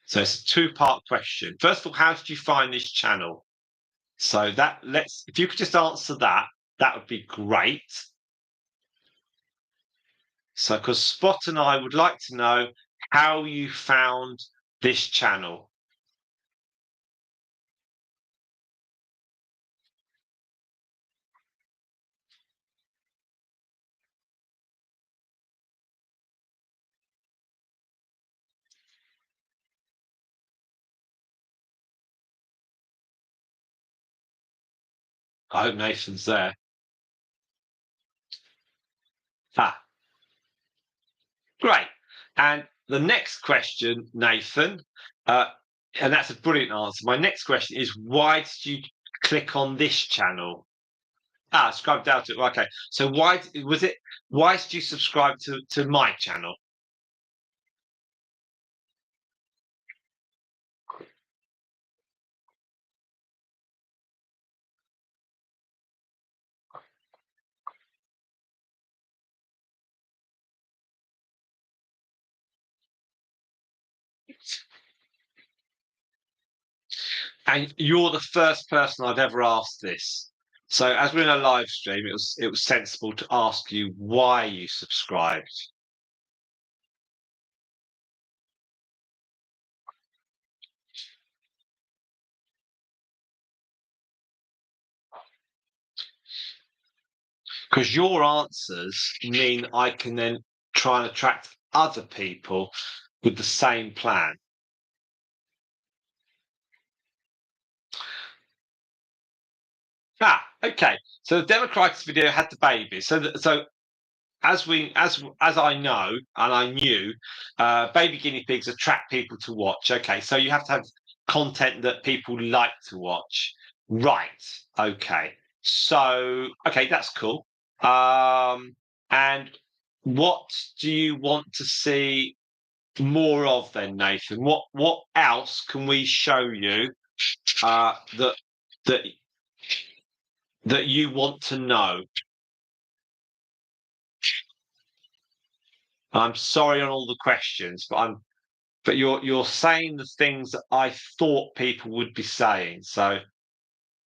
So it's a two-part question. First of all, how did you find this channel? So if you could just answer that, that would be great. So, because Spot and I would like to know how you found this channel. I hope Nathan's there. Ah, great. And the next question, Nathan, and that's a brilliant answer. My next question is, why did you click on this channel? Subscribe down to it. Okay. So why did you subscribe to my channel? And you're the first person I've ever asked this. So as we're in a live stream, it was sensible to ask you why you subscribed. Because your answers mean I can then try and attract other people with the same plan. Okay. So the Democrats video had the baby. So as I know and I knew, baby guinea pigs attract people to watch. Okay, so you have to have content that people like to watch. Right. Okay. So okay, that's cool. And what do you want to see more of then, Nathan? What else can we show you that that that you want to know? I'm sorry on all the questions, but you're saying the things that I thought people would be saying. So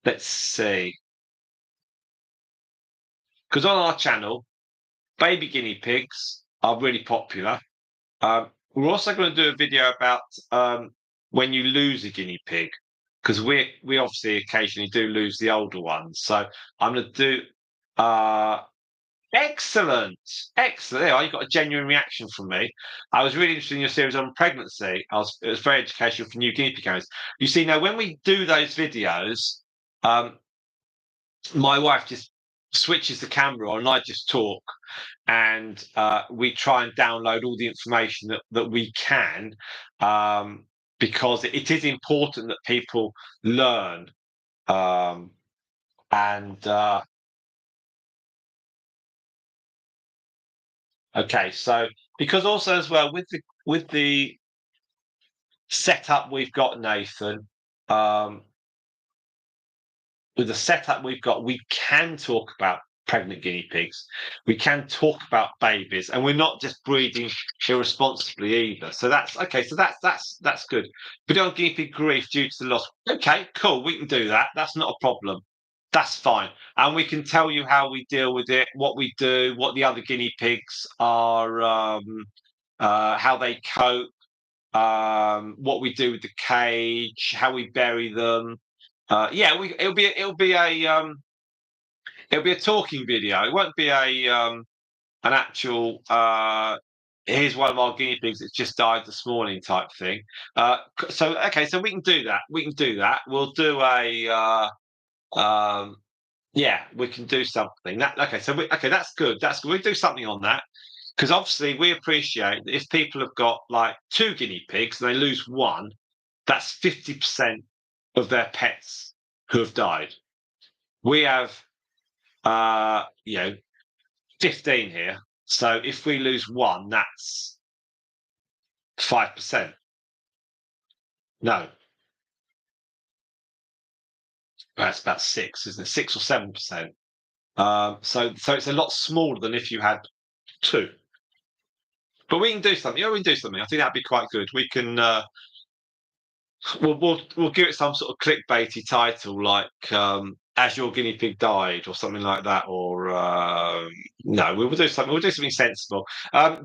let's see. Because on our channel, baby guinea pigs are really popular. We're also going to do a video about when you lose a guinea pig, because we obviously occasionally do lose the older ones. So I'm going to do excellent, excellent. There, you got a genuine reaction from me. I was really interested in your series on pregnancy. It was very educational for new guinea pig owners. You see, now when we do those videos, um, my wife just switches the camera on, and I just talk, and we try and download all the information that we can, because it is important that people learn. Um, and Okay, so because also as well with the setup we've got, Nathan, um, with the setup we've got, we can talk about pregnant guinea pigs. We can talk about babies, and we're not just breeding irresponsibly either. So that's okay. So that's good. But on guinea pig grief due to the loss. Okay, cool. We can do that. That's not a problem. That's fine. And we can tell you how we deal with it, what we do, what the other guinea pigs are, how they cope, what we do with the cage, how we bury them. Yeah, it'll be a talking video. It won't be an actual here's one of our guinea pigs that's just died this morning type thing. So okay, so we can do that. We can do that. We'll do yeah, we can do something. Okay, okay, that's good. That's good. We do something on that, because obviously we appreciate that if people have got like two guinea pigs and they lose one, that's 50% of their pets who have died. We have, you know, 15 here. So if we lose one, that's 5%. No, that's about six, isn't it? 6 or 7%. So it's a lot smaller than if you had two. But we can do something. Yeah, we can do something. I think that'd be quite good. We can. We'll give it some sort of clickbaity title like "As Your Guinea Pig Died" or something like that. Or no, we will do something. We'll do something sensible.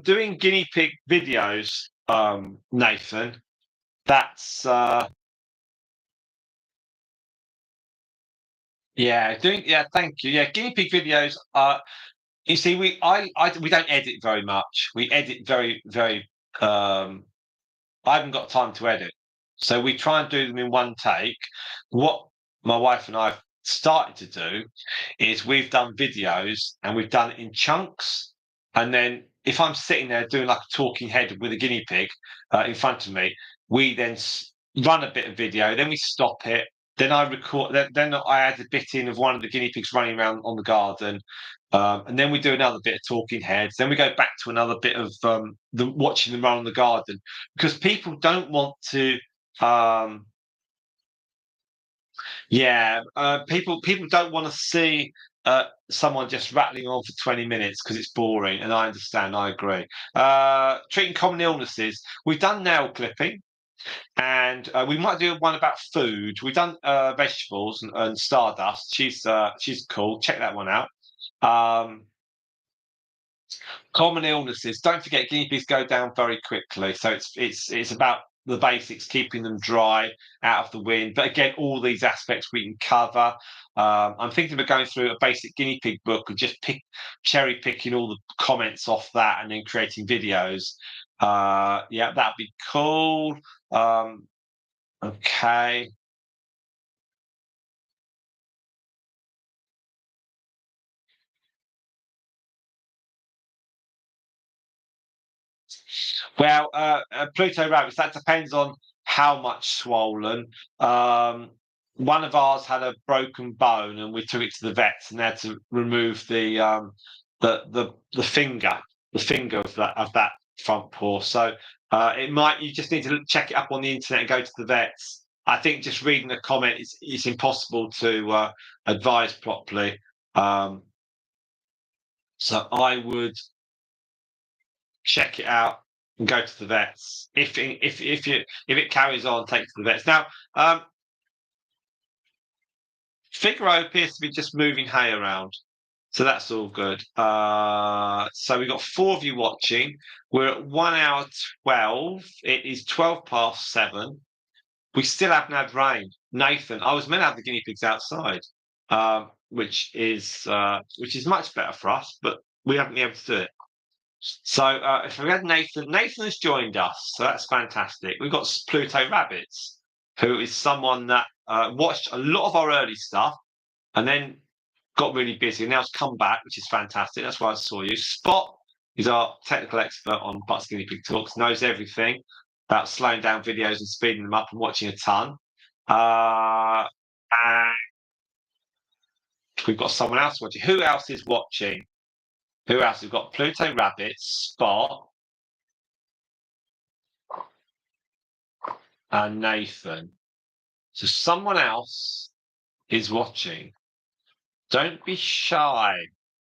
Doing guinea pig videos, Nathan. That's yeah. Doing yeah. Thank you. Yeah, guinea pig videos. You see, we don't edit very much. We edit very. Um, I haven't got time to edit. So we try and do them in one take. What my wife and I have started to do is we've done videos and we've done it in chunks. And then if I'm sitting there doing like a talking head with a guinea pig in front of me, we then run a bit of video, then we stop it. Then I record. Then I add a bit in of one of the guinea pigs running around on the garden, and then we do another bit of talking heads. Then we go back to another bit of watching them run on the garden because people don't want to. Um, yeah, people don't want to see someone just rattling on for 20 minutes because it's boring, and I understand. I agree. Treating common illnesses. We've done nail clipping, and we might do one about food. We've done vegetables and Stardust. She's cool. Check that one out. Um, Common illnesses. Don't forget, guinea pigs go down very quickly. So it's about the basics, keeping them dry, out of the wind. But again, all these aspects we can cover. I'm thinking of going through a basic guinea pig book and just cherry picking all the comments off that and then creating videos. Yeah, that'd be cool. Um, okay. Well, Pluto rabbits, that depends on how much swollen. Um, one of ours had a broken bone, and we took it to the vets, and they had to remove the finger, the finger of that front paw. So it might you just need to check it up on the internet and go to the vets. I think just reading the comment is it's impossible to advise properly. Um, so I would check it out and go to the vets. If it carries on, take it to the vets. Now, Figaro appears to be just moving hay around, so that's all good. So we've got four of you watching. We're at 1 hour 12. It is 12 past 7. We still haven't had rain. Nathan, I was meant to have the guinea pigs outside, which is much better for us, but we haven't been able to do it. So if we had Nathan has joined us, so that's fantastic. We've got Pluto Rabbits, who is someone that watched a lot of our early stuff and then got really busy and now's come back, which is fantastic. That's why I saw you. Spot is our technical expert on Guinea Pig Talks, knows everything about slowing down videos and speeding them up and watching a ton. And we've got someone else watching. Who else is watching? Who else? We've got Pluto Rabbits, Spot, and Nathan. So someone else is watching. Don't be shy.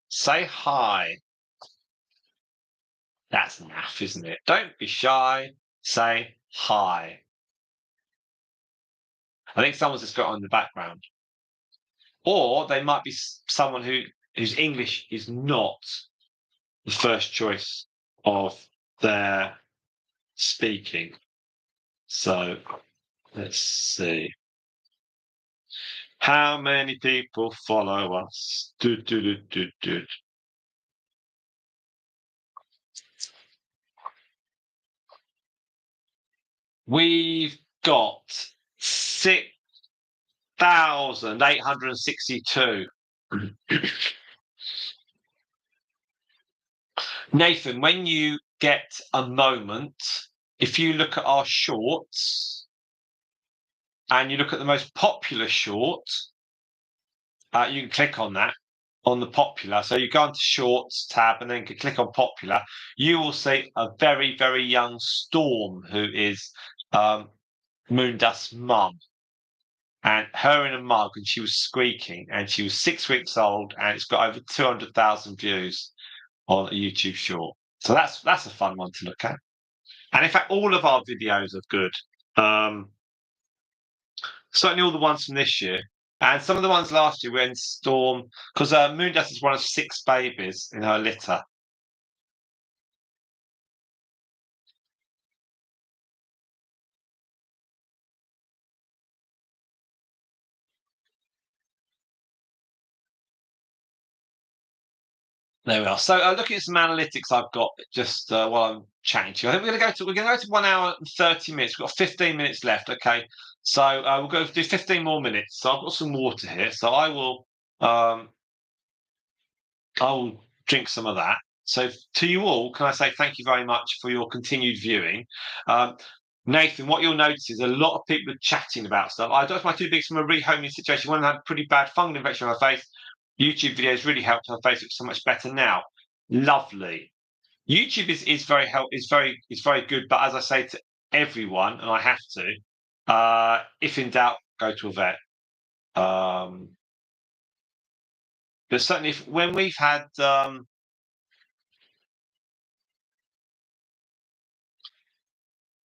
Say hi. That's naff, isn't it? Don't be shy. Say hi. I think someone's just got on in the background. Or they might be someone whose English is not the first choice of their speaking. So let's see. How many people follow us? We've got 6,862. Nathan, when you get a moment, if you look at our shorts and you look at the most popular short, you can click on that on the popular. So you go into shorts tab and then click on popular. You will see a very young Storm who is Moondust's mum. And her in a mug, and she was squeaking, and she was 6 weeks old, and it's got over 200,000 views on a YouTube short. So that's a fun one to look at. And in fact, all of our videos are good. Um, Certainly all the ones from this year. And some of the ones last year were in Storm, because Moondust is one of 6 babies in her litter. There we are. So looking at some analytics I've got just while I'm chatting to you. I think we're gonna go to 1 hour and 30 minutes. We've got 15 minutes left. Okay. So we'll go do 15 more minutes. So I've got some water here. So um I'll drink some of that. So to you all, can I say thank you very much for your continued viewing. Um, Nathan, what you'll notice is a lot of people are chatting about stuff. I dosed my 2 pigs from a rehoming situation. One had pretty bad fungal infection on her face. YouTube videos really helped her face look so much better now. Lovely. YouTube is very is very good, but as I say to everyone, and I have to, if in doubt, go to a vet. Um, but certainly, when we've had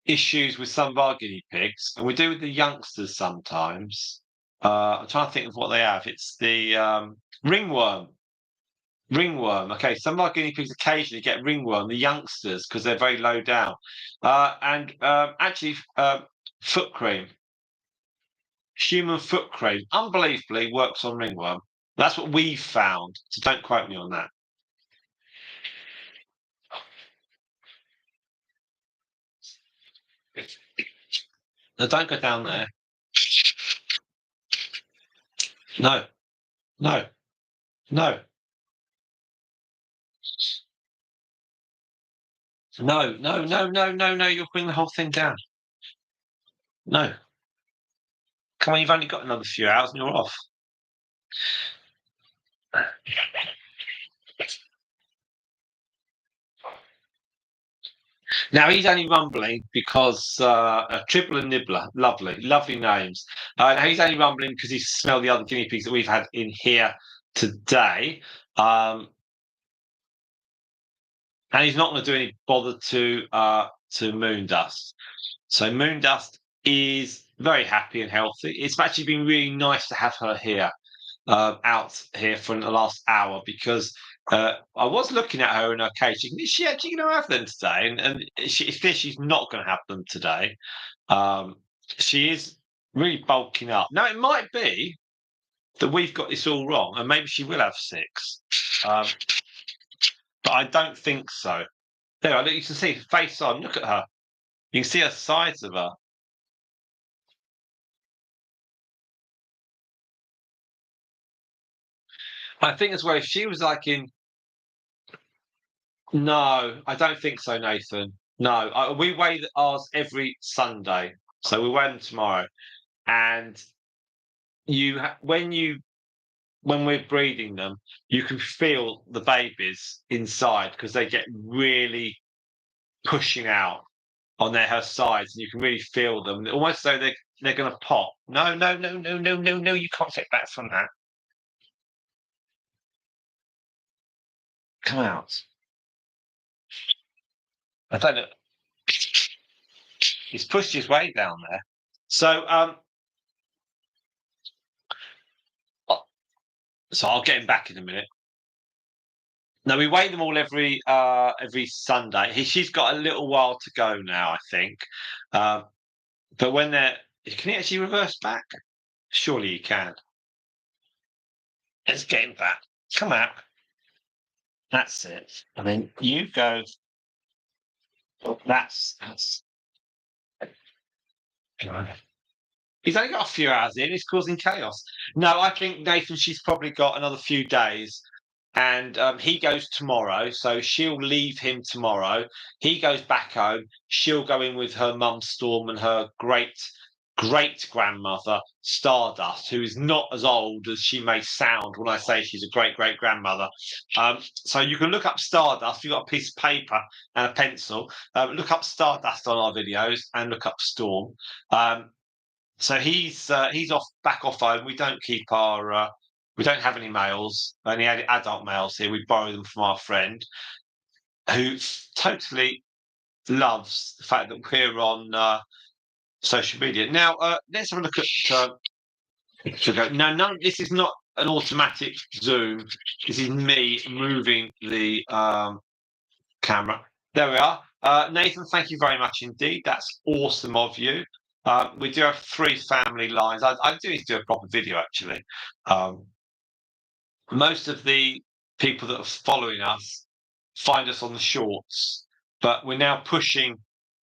issues with some of our guinea pigs, and we do with the youngsters sometimes. I'm trying to think of what they have. It's the ringworm. Ringworm. Okay, some of our guinea pigs occasionally get ringworm. The youngsters, because they're very low down, and actually, foot cream, human foot cream, unbelievably works on ringworm. That's what we've found. So don't quote me on that. No, don't go down there. No, no, no. No, no, no, no, no, no. You'll bring the whole thing down. No. Come on, you've only got another few hours and you're off. Now he's only rumbling because Triple and Nibbler, lovely, lovely names. Now he's only rumbling because he's smelled the other guinea pigs that we've had in here today. And he's not going to do any bother to Moondust. So Moondust is very happy and healthy. It's actually been really nice to have her here, out here for the last hour because I was looking at her in her cage. Is she actually going to have them today? And she's not going to have them today. Um, she is really bulking up. Now it might be that we've got this all wrong, and maybe she will have 6, but I don't think so. There, you can see face on. Look at her. You can see her sides of her. I think as well, if she was like in, no, I don't think so, Nathan. No, we weigh ours every Sunday, so we weigh them tomorrow. And when we're breeding them, you can feel the babies inside because they get really pushing out on her sides, and you can really feel them, almost though they're going to pop. No, no, no, no, no, no, no. You can't take that from that. Come out. I don't know. He's pushed his way down there. So so I'll get him back in a minute. No, we weigh them all every Sunday. She's got a little while to go now, I think. Um, but when they're, can he actually reverse back? Surely he can. Let's get him back. Come out. That's it. And then you go. That's. He's only got a few hours in. He's causing chaos. No, I think Nathan. She's probably got another few days, and he goes tomorrow. So she'll leave him tomorrow. He goes back home. She'll go in with her mum Storm and her great grandmother Stardust, who is not as old as she may sound when I say she's a great grandmother. So you can look up Stardust. You've got a piece of paper and a pencil. Look up Stardust on our videos and look up Storm. So he's back off home. We don't keep we don't have any males, any adult males here. We borrow them from our friend. who totally loves the fact that we're on social media. Now, let's have a look at Figaro. No, no, this is not an automatic zoom. This is me moving the camera. There we are. Nathan, thank you very much indeed. That's awesome of you. We do have 3 family lines. I do need to do a proper video actually. Um, most of the people that are following us find us on the shorts, but we're now pushing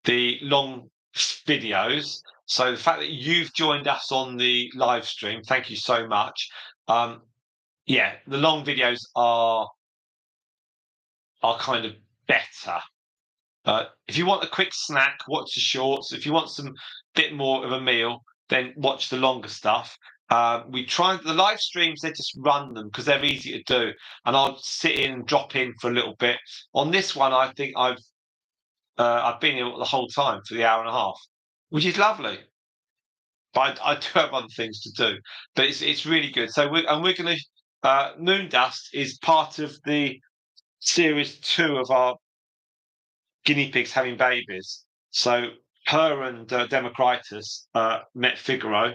the long videos. So the fact that you've joined us on the live stream, thank you so much. Yeah, the long videos are kind of better. If you want a quick snack, watch the shorts. If you want some bit more of a meal, then watch the longer stuff. We try the live streams; they just run them because they're easy to do, and I'll sit in and drop in for a little bit. On this one, I think I've been here the whole time for the hour and a half, which is lovely. But I do have other things to do, but it's really good. So we're going to Moondust is part of the series 2 of our guinea pigs having babies. So her and Democritus met Figaro,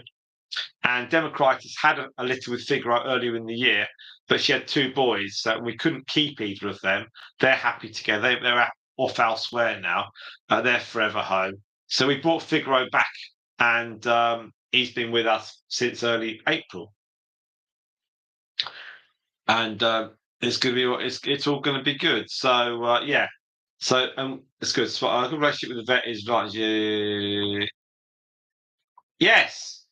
and Democritus had a litter with Figaro earlier in the year, but she had 2 boys, so we couldn't keep either of them. They're happy together. They're off elsewhere now. They're forever home. So we brought Figaro back, and he's been with us since early April. And it's going to be it's all going to be good. So yeah, so it's good. So a good relationship with the vet is right. Yes,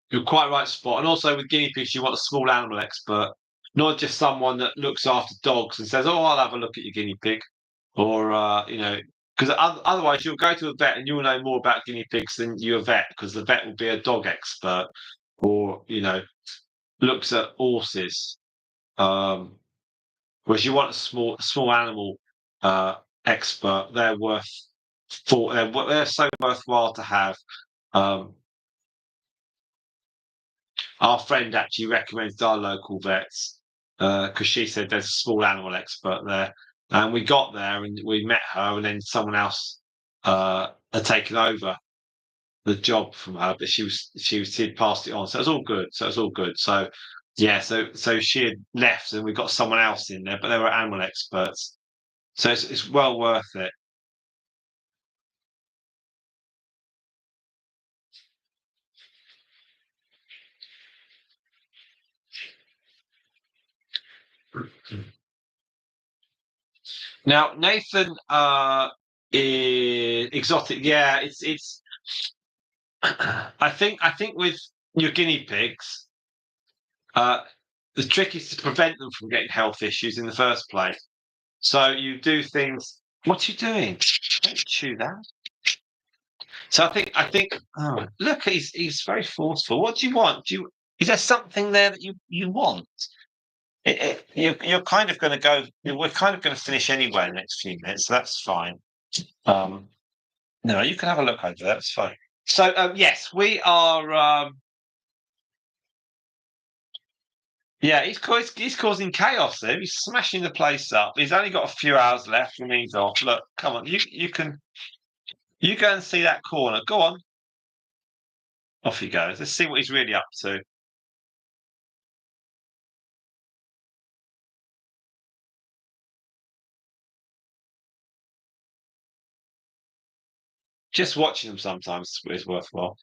you're quite right, Spot. And also with guinea pigs, you want a small animal expert, not just someone that looks after dogs and says, "Oh, I'll have a look at your guinea pig," or because otherwise you'll go to a vet and you'll know more about guinea pigs than you a vet, because the vet will be a dog expert, or looks at horses. Um, Whereas you want a small animal expert, they're so worthwhile to have. Um, our friend actually recommends our local vets because she said there's a small animal expert there, and we got there and we met her, and then someone else had taken over the job from her, but she'd passed it on, so it was all good. So yeah, so she had left, and we got someone else in there, but they were animal experts. So it's well worth it. Now Nathan is exotic. Yeah, it's. I think with your guinea pigs, uh, the trick is to prevent them from getting health issues in the first place. So you do things. What are you doing? Don't chew that. So I think. Oh, look, he's very forceful. What do you want? Is there something there that you want? You're kind of going to go. We're kind of going to finish anyway in the next few minutes, so that's fine. Um, no, you can have a look over there. That's fine. So yes, we are. Yeah, he's causing chaos there. He's smashing the place up. He's only got a few hours left and he's off. Look, come on, you go and see that corner. Go on, off he goes. Let's see what he's really up to. Just watching them sometimes is worthwhile.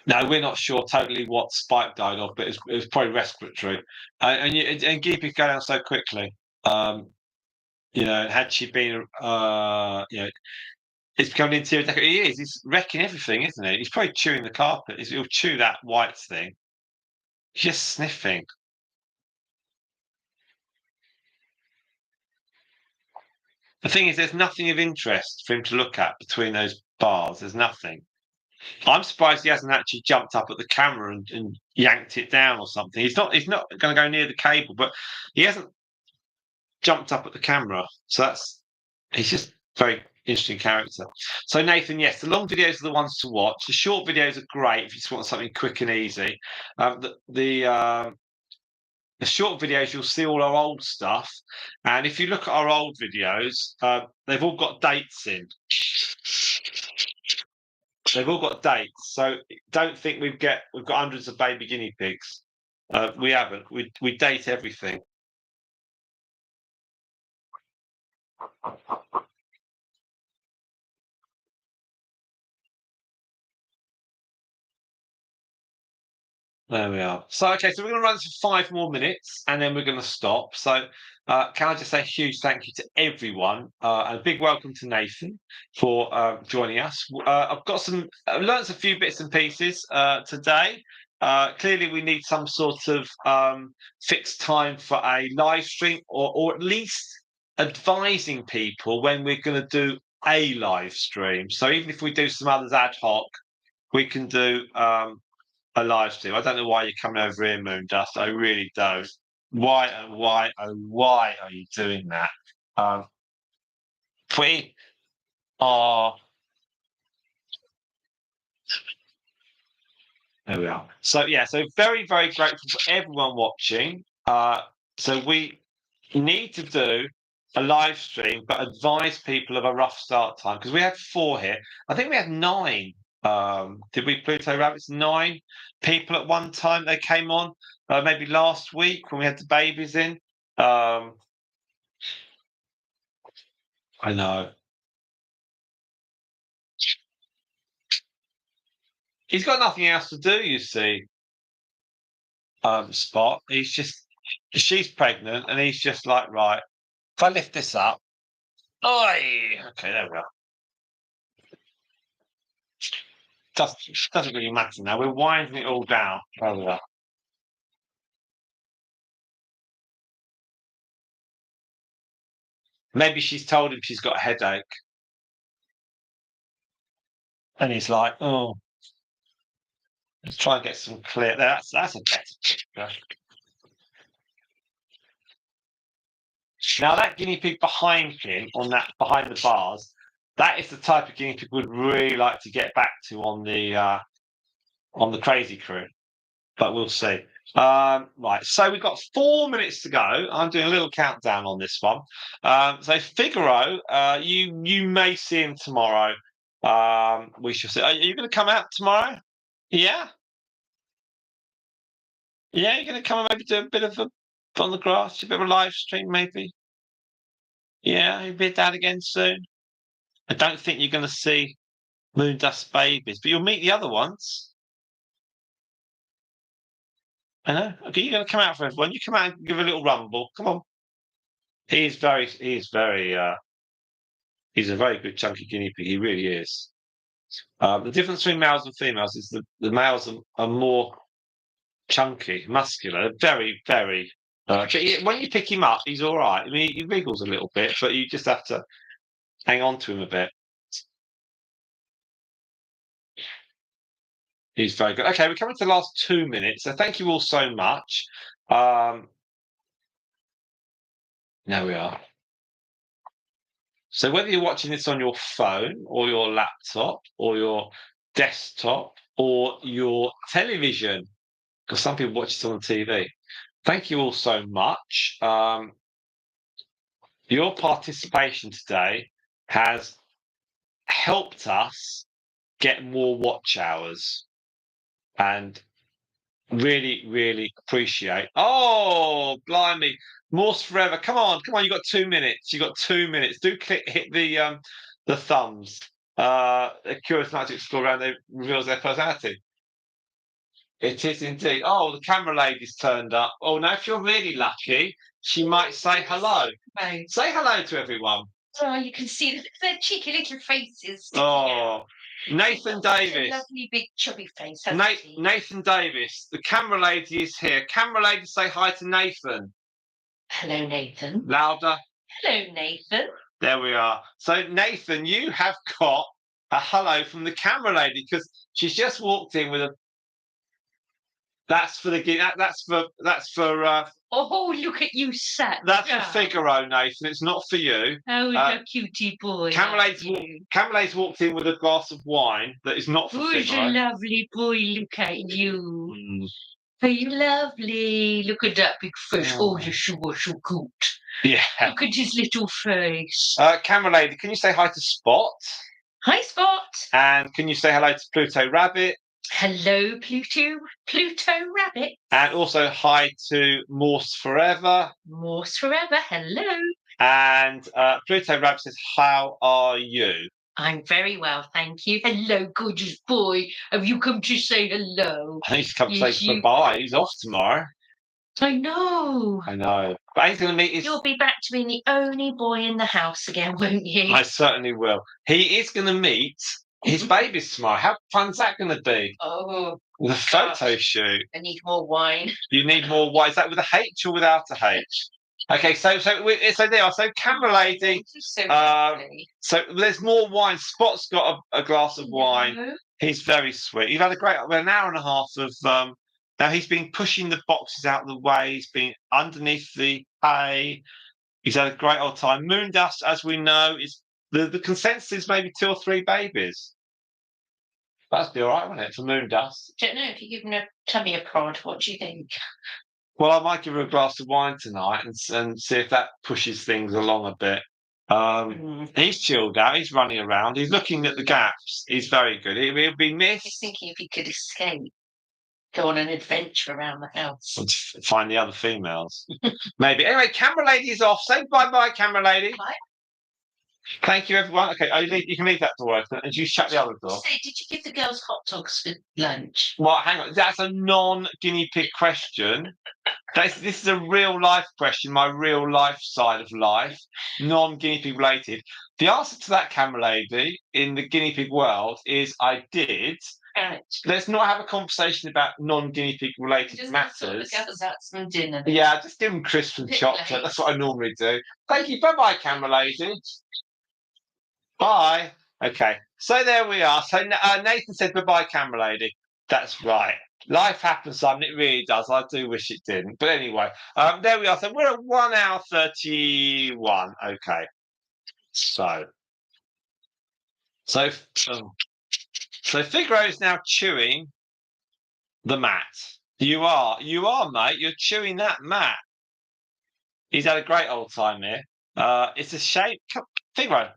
No, we're not sure totally what Spike died of, but it was probably respiratory. And Geepi's going down so quickly. Had she been, it's become an interior decorator. He is. He's wrecking everything, isn't he? He's probably chewing the carpet. He'll chew that white thing. He's just sniffing. The thing is, there's nothing of interest for him to look at between those bars. There's nothing. I'm surprised he hasn't actually jumped up at the camera and yanked it down or something. He's not. He's not going to go near the cable, but he hasn't jumped up at the camera. So he's just very interesting character. So Nathan, yes, the long videos are the ones to watch. The short videos are great if you just want something quick and easy. The short videos, you'll see all our old stuff, and if you look at our old videos, they've all got dates in. They've all got dates, so don't think we've got hundreds of baby guinea pigs. We haven't. We date everything. There we are. So, okay, so we're going to run this for 5 more minutes and then we're going to stop. So, can I just say a huge thank you to everyone and a big welcome to Nathan for joining us. I've learned a few bits and pieces today. Clearly, we need some sort of fixed time for a live stream or at least advising people when we're going to do a live stream. So, even if we do some others ad hoc, we can do. A live stream. I don't know why you're coming over here, Moondust. I really don't. Why, why are you doing that? Um, we are. There we are. So yeah, so very, very grateful for everyone watching. So we need to do a live stream, but advise people of a rough start time because we had 4 here. I think we had 9. Did we, Pluto Rabbits? 9 people at one time. They came on maybe last week when we had the babies in. I know. He's got nothing else to do, you see, Spot. She's pregnant, and he's just like, right, if I lift this up, oi, okay, there we are. Doesn't really matter now. We're winding it all down. There we are. Maybe she's told him she's got a headache, and he's like, oh, let's try and get some clear. That's a better picture. Now that guinea pig behind him, behind the bars, that is the type of guinea pig we'd really like to get back to on the crazy crew. But we'll see. Right, so we've got 4 minutes to go. I'm doing a little countdown on this one. So Figaro, you may see him tomorrow. We shall see. Are you going to come out tomorrow? Yeah, yeah. You're going to come and maybe do a bit of a on the grass, a bit of a live stream, maybe. Yeah, you'll be down again soon. I don't think you're going to see Moondust babies, but you'll meet the other ones. I know. Okay, you're going to come out for everyone. You come out and give a little rumble. Come on. He's he's a very good chunky guinea pig. He really is. The difference between males and females is the males are more chunky, muscular, very, very. When you pick him up, he's all right. I mean, he wriggles a little bit, but you just have to hang on to him a bit. He's very good. Okay, we're coming to the last 2 minutes, so thank you all so much. There we are. So whether you're watching this on your phone or your laptop or your desktop or your television, because some people watch it on TV, thank you all so much. Your participation today has helped us get more watch hours and really, really appreciate. Oh, blimey. Morse forever. Come on, come on. You got 2 minutes. You got 2 minutes. Do hit the thumbs. A curious night to explore around they reveals their personality. It is indeed. Oh, the camera lady's turned up. Oh, now if you're really lucky, she might say hello. Right. Say hello to everyone. Oh, you can see their cheeky little faces sticking Oh, out. Nathan Such a Davis. lovely big chubby face, hasn't he? Nathan Davis, the camera lady is here. Camera lady, say hi to Nathan. Hello, Nathan. Louder. Hello, Nathan. There we are. So, Nathan, you have got a hello from the camera lady because she's just walked in with a That's for the that's for Oh, look at you, sat. that's for Figaro, Nathan. It's not for you. Oh, the cutie boy. Camelade's walked in with a glass of wine that is not for Oh, he's a Figaro. lovely boy. Look at you. Mm. Are you lovely? Look at that big fish. Oh. Oh, you're so good. Yeah. Look at his little face. Camelade, can you say hi to Spot? Hi, Spot. And can you say hello to Pluto Rabbit? Hello, Pluto Rabbit. And also hi to Morse Forever. Morse Forever. Hello. And Pluto Rabbit says, how are you? I'm very well, thank you. Hello, gorgeous boy. Have you come to say hello? I think he's come to Yes, say bye-bye. He's off tomorrow. I know. I know. But he's going to meet his... You'll be back to being the only boy in the house again, won't you? I certainly will. He is going to meet his babies tomorrow. How fun's that going to be? Oh, With a photo shoot. I need more wine. You need more wine. Is that with a H or without a H? Okay, so there are. So camera lady. So there's more wine. Spot's got a glass of wine. No. He's very sweet. You've had a great an hour and a half of now he's been pushing the boxes out of the way. He's been underneath the hay. He's had a great old time. Moondust, as we know, is the consensus is maybe 2 or 3 babies. That'd be all right, wouldn't it, for Moondust? I don't know if you give him a tummy a prod. What do you think? Well, I might give her a glass of wine tonight and see if that pushes things along a bit. He's chilled out. He's running around. He's looking at the gaps. He's very good. He'll be missed. He's thinking if he could escape, go on an adventure around the house. Find the other females. Maybe. Anyway, camera lady is off. Say bye-bye, camera lady. Bye. Thank you, everyone. Okay, you can leave that door open and you shut the other door. Say, did you give the girls hot dogs for lunch? Well, hang on. That's a non-guinea pig question. This is a real life question, my real life side of life, non-guinea pig related. The answer to that, camera lady, in the guinea pig world is I did. Right. Let's not have a conversation about non-guinea pig related matters. Sort the girls out some dinner. Yeah, just give them crisps and chocolate. That's what I normally do. Thank you. Bye-bye, camera lady. Bye. Okay, so there we are. So Nathan said bye-bye, camera lady. That's right. Life happens, Simon. It really does. I do wish it didn't. But anyway, there we are. So we're at 1 hour 31. Okay. So Figaro is now chewing the mat. You are, mate. You're chewing that mat. He's had a great old time here. It's a shame. Figaro.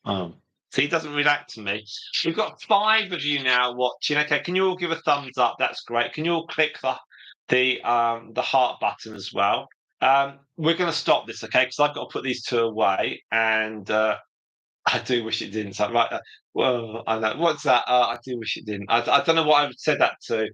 So he doesn't react to me. We've got 5 of you now watching. Okay, can you all give a thumbs up? That's great. Can you all click the heart button as well? We're going to stop this, okay? Because I've got to put these 2 away, and I do wish it didn't. So, right, well, I know what's that. I do wish it didn't. I don't know what I said that to.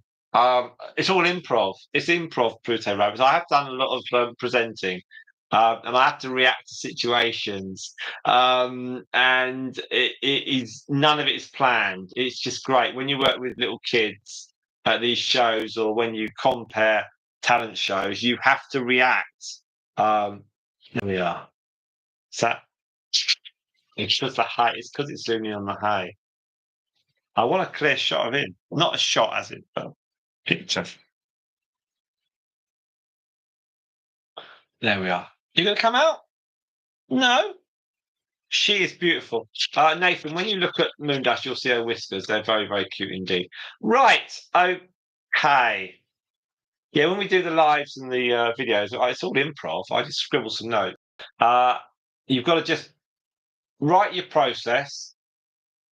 It's all improv. It's improv, Pluto Rabbit. I have done a lot of presenting. And I have to react to situations, and it is none of it is planned. It's just great when you work with little kids at these shows, or when you compare talent shows. You have to react. Here we are. So it's because the hay. It's because it's zooming on the hay. I want a clear shot of him, not a shot as in, but picture. There we are. You going to come out? No. She is beautiful. Nathan, when you look at Moondust, you'll see her whiskers. They're very, very cute indeed. Right. Okay. Yeah, when we do the lives and the videos, it's all improv. I just scribble some notes. You've got to just write your process.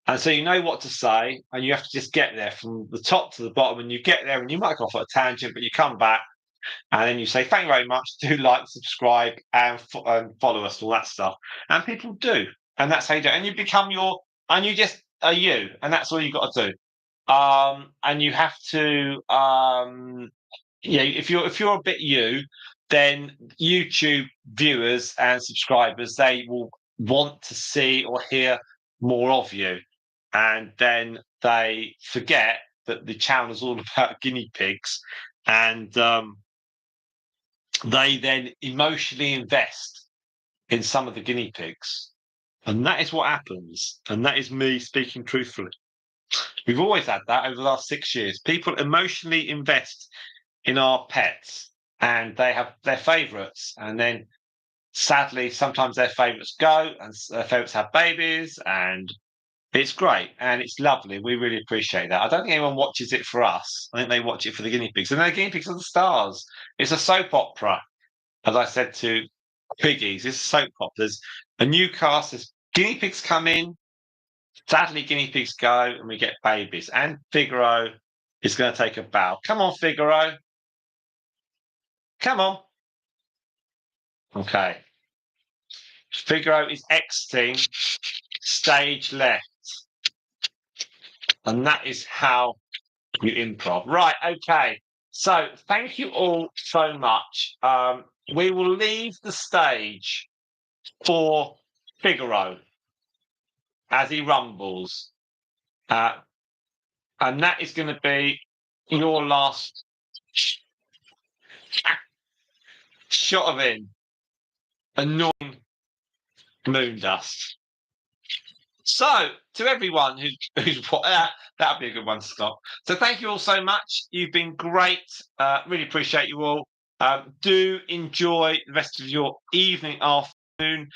And so you know what to say. And you have to just get there from the top to the bottom. And you get there and you might go off at a tangent, but you come back. And then you say, thank you very much, do like, subscribe, and follow us, all that stuff. And people do. And that's how you do it. And you become and you just are you. And that's all you've got to do. And you have to, if you're a bit you, then YouTube viewers and subscribers, they will want to see or hear more of you. And then they forget that the channel is all about guinea pigs. And they then emotionally invest in some of the guinea pigs. And that is what happens. And that is me speaking truthfully. We've always had that over the last 6 years. People emotionally invest in our pets, and they have their favourites, and then sadly, sometimes their favourites go, and their favourites have babies, and it's great and it's lovely. We really appreciate that. I don't think anyone watches it for us. I think they watch it for the guinea pigs, and the guinea pigs are the stars. It's a soap opera, as I said to Piggies. It's a soap opera. There's a new cast. There's guinea pigs come in. Sadly, guinea pigs go, and we get babies. And Figaro is going to take a bow. Come on, Figaro. Come on. Okay. Figaro is exiting stage left. And that is how you improv. Right, okay. So thank you all so much. We will leave the stage for Figaro as he rumbles. And that is going to be your last shot of him. Annoying Moondust. So, to everyone who's that'll be a good one to stop. So, thank you all so much. You've been great. Really appreciate you all. Do enjoy the rest of your evening, afternoon.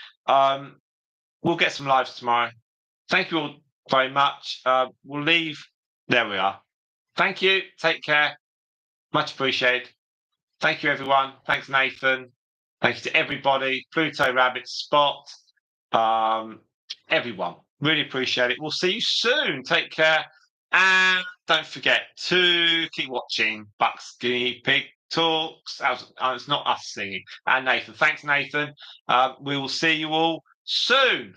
We'll get some lives tomorrow. Thank you all very much. We'll leave. There we are. Thank you. Take care. Much appreciated. Thank you, everyone. Thanks, Nathan. Thank you to everybody. Pluto Rabbit Spot. Everyone. Really appreciate it. We'll see you soon. Take care. And don't forget to keep watching Buck's Guinea Pig Talks. It's not us singing. And Nathan. Thanks, Nathan. We will see you all soon.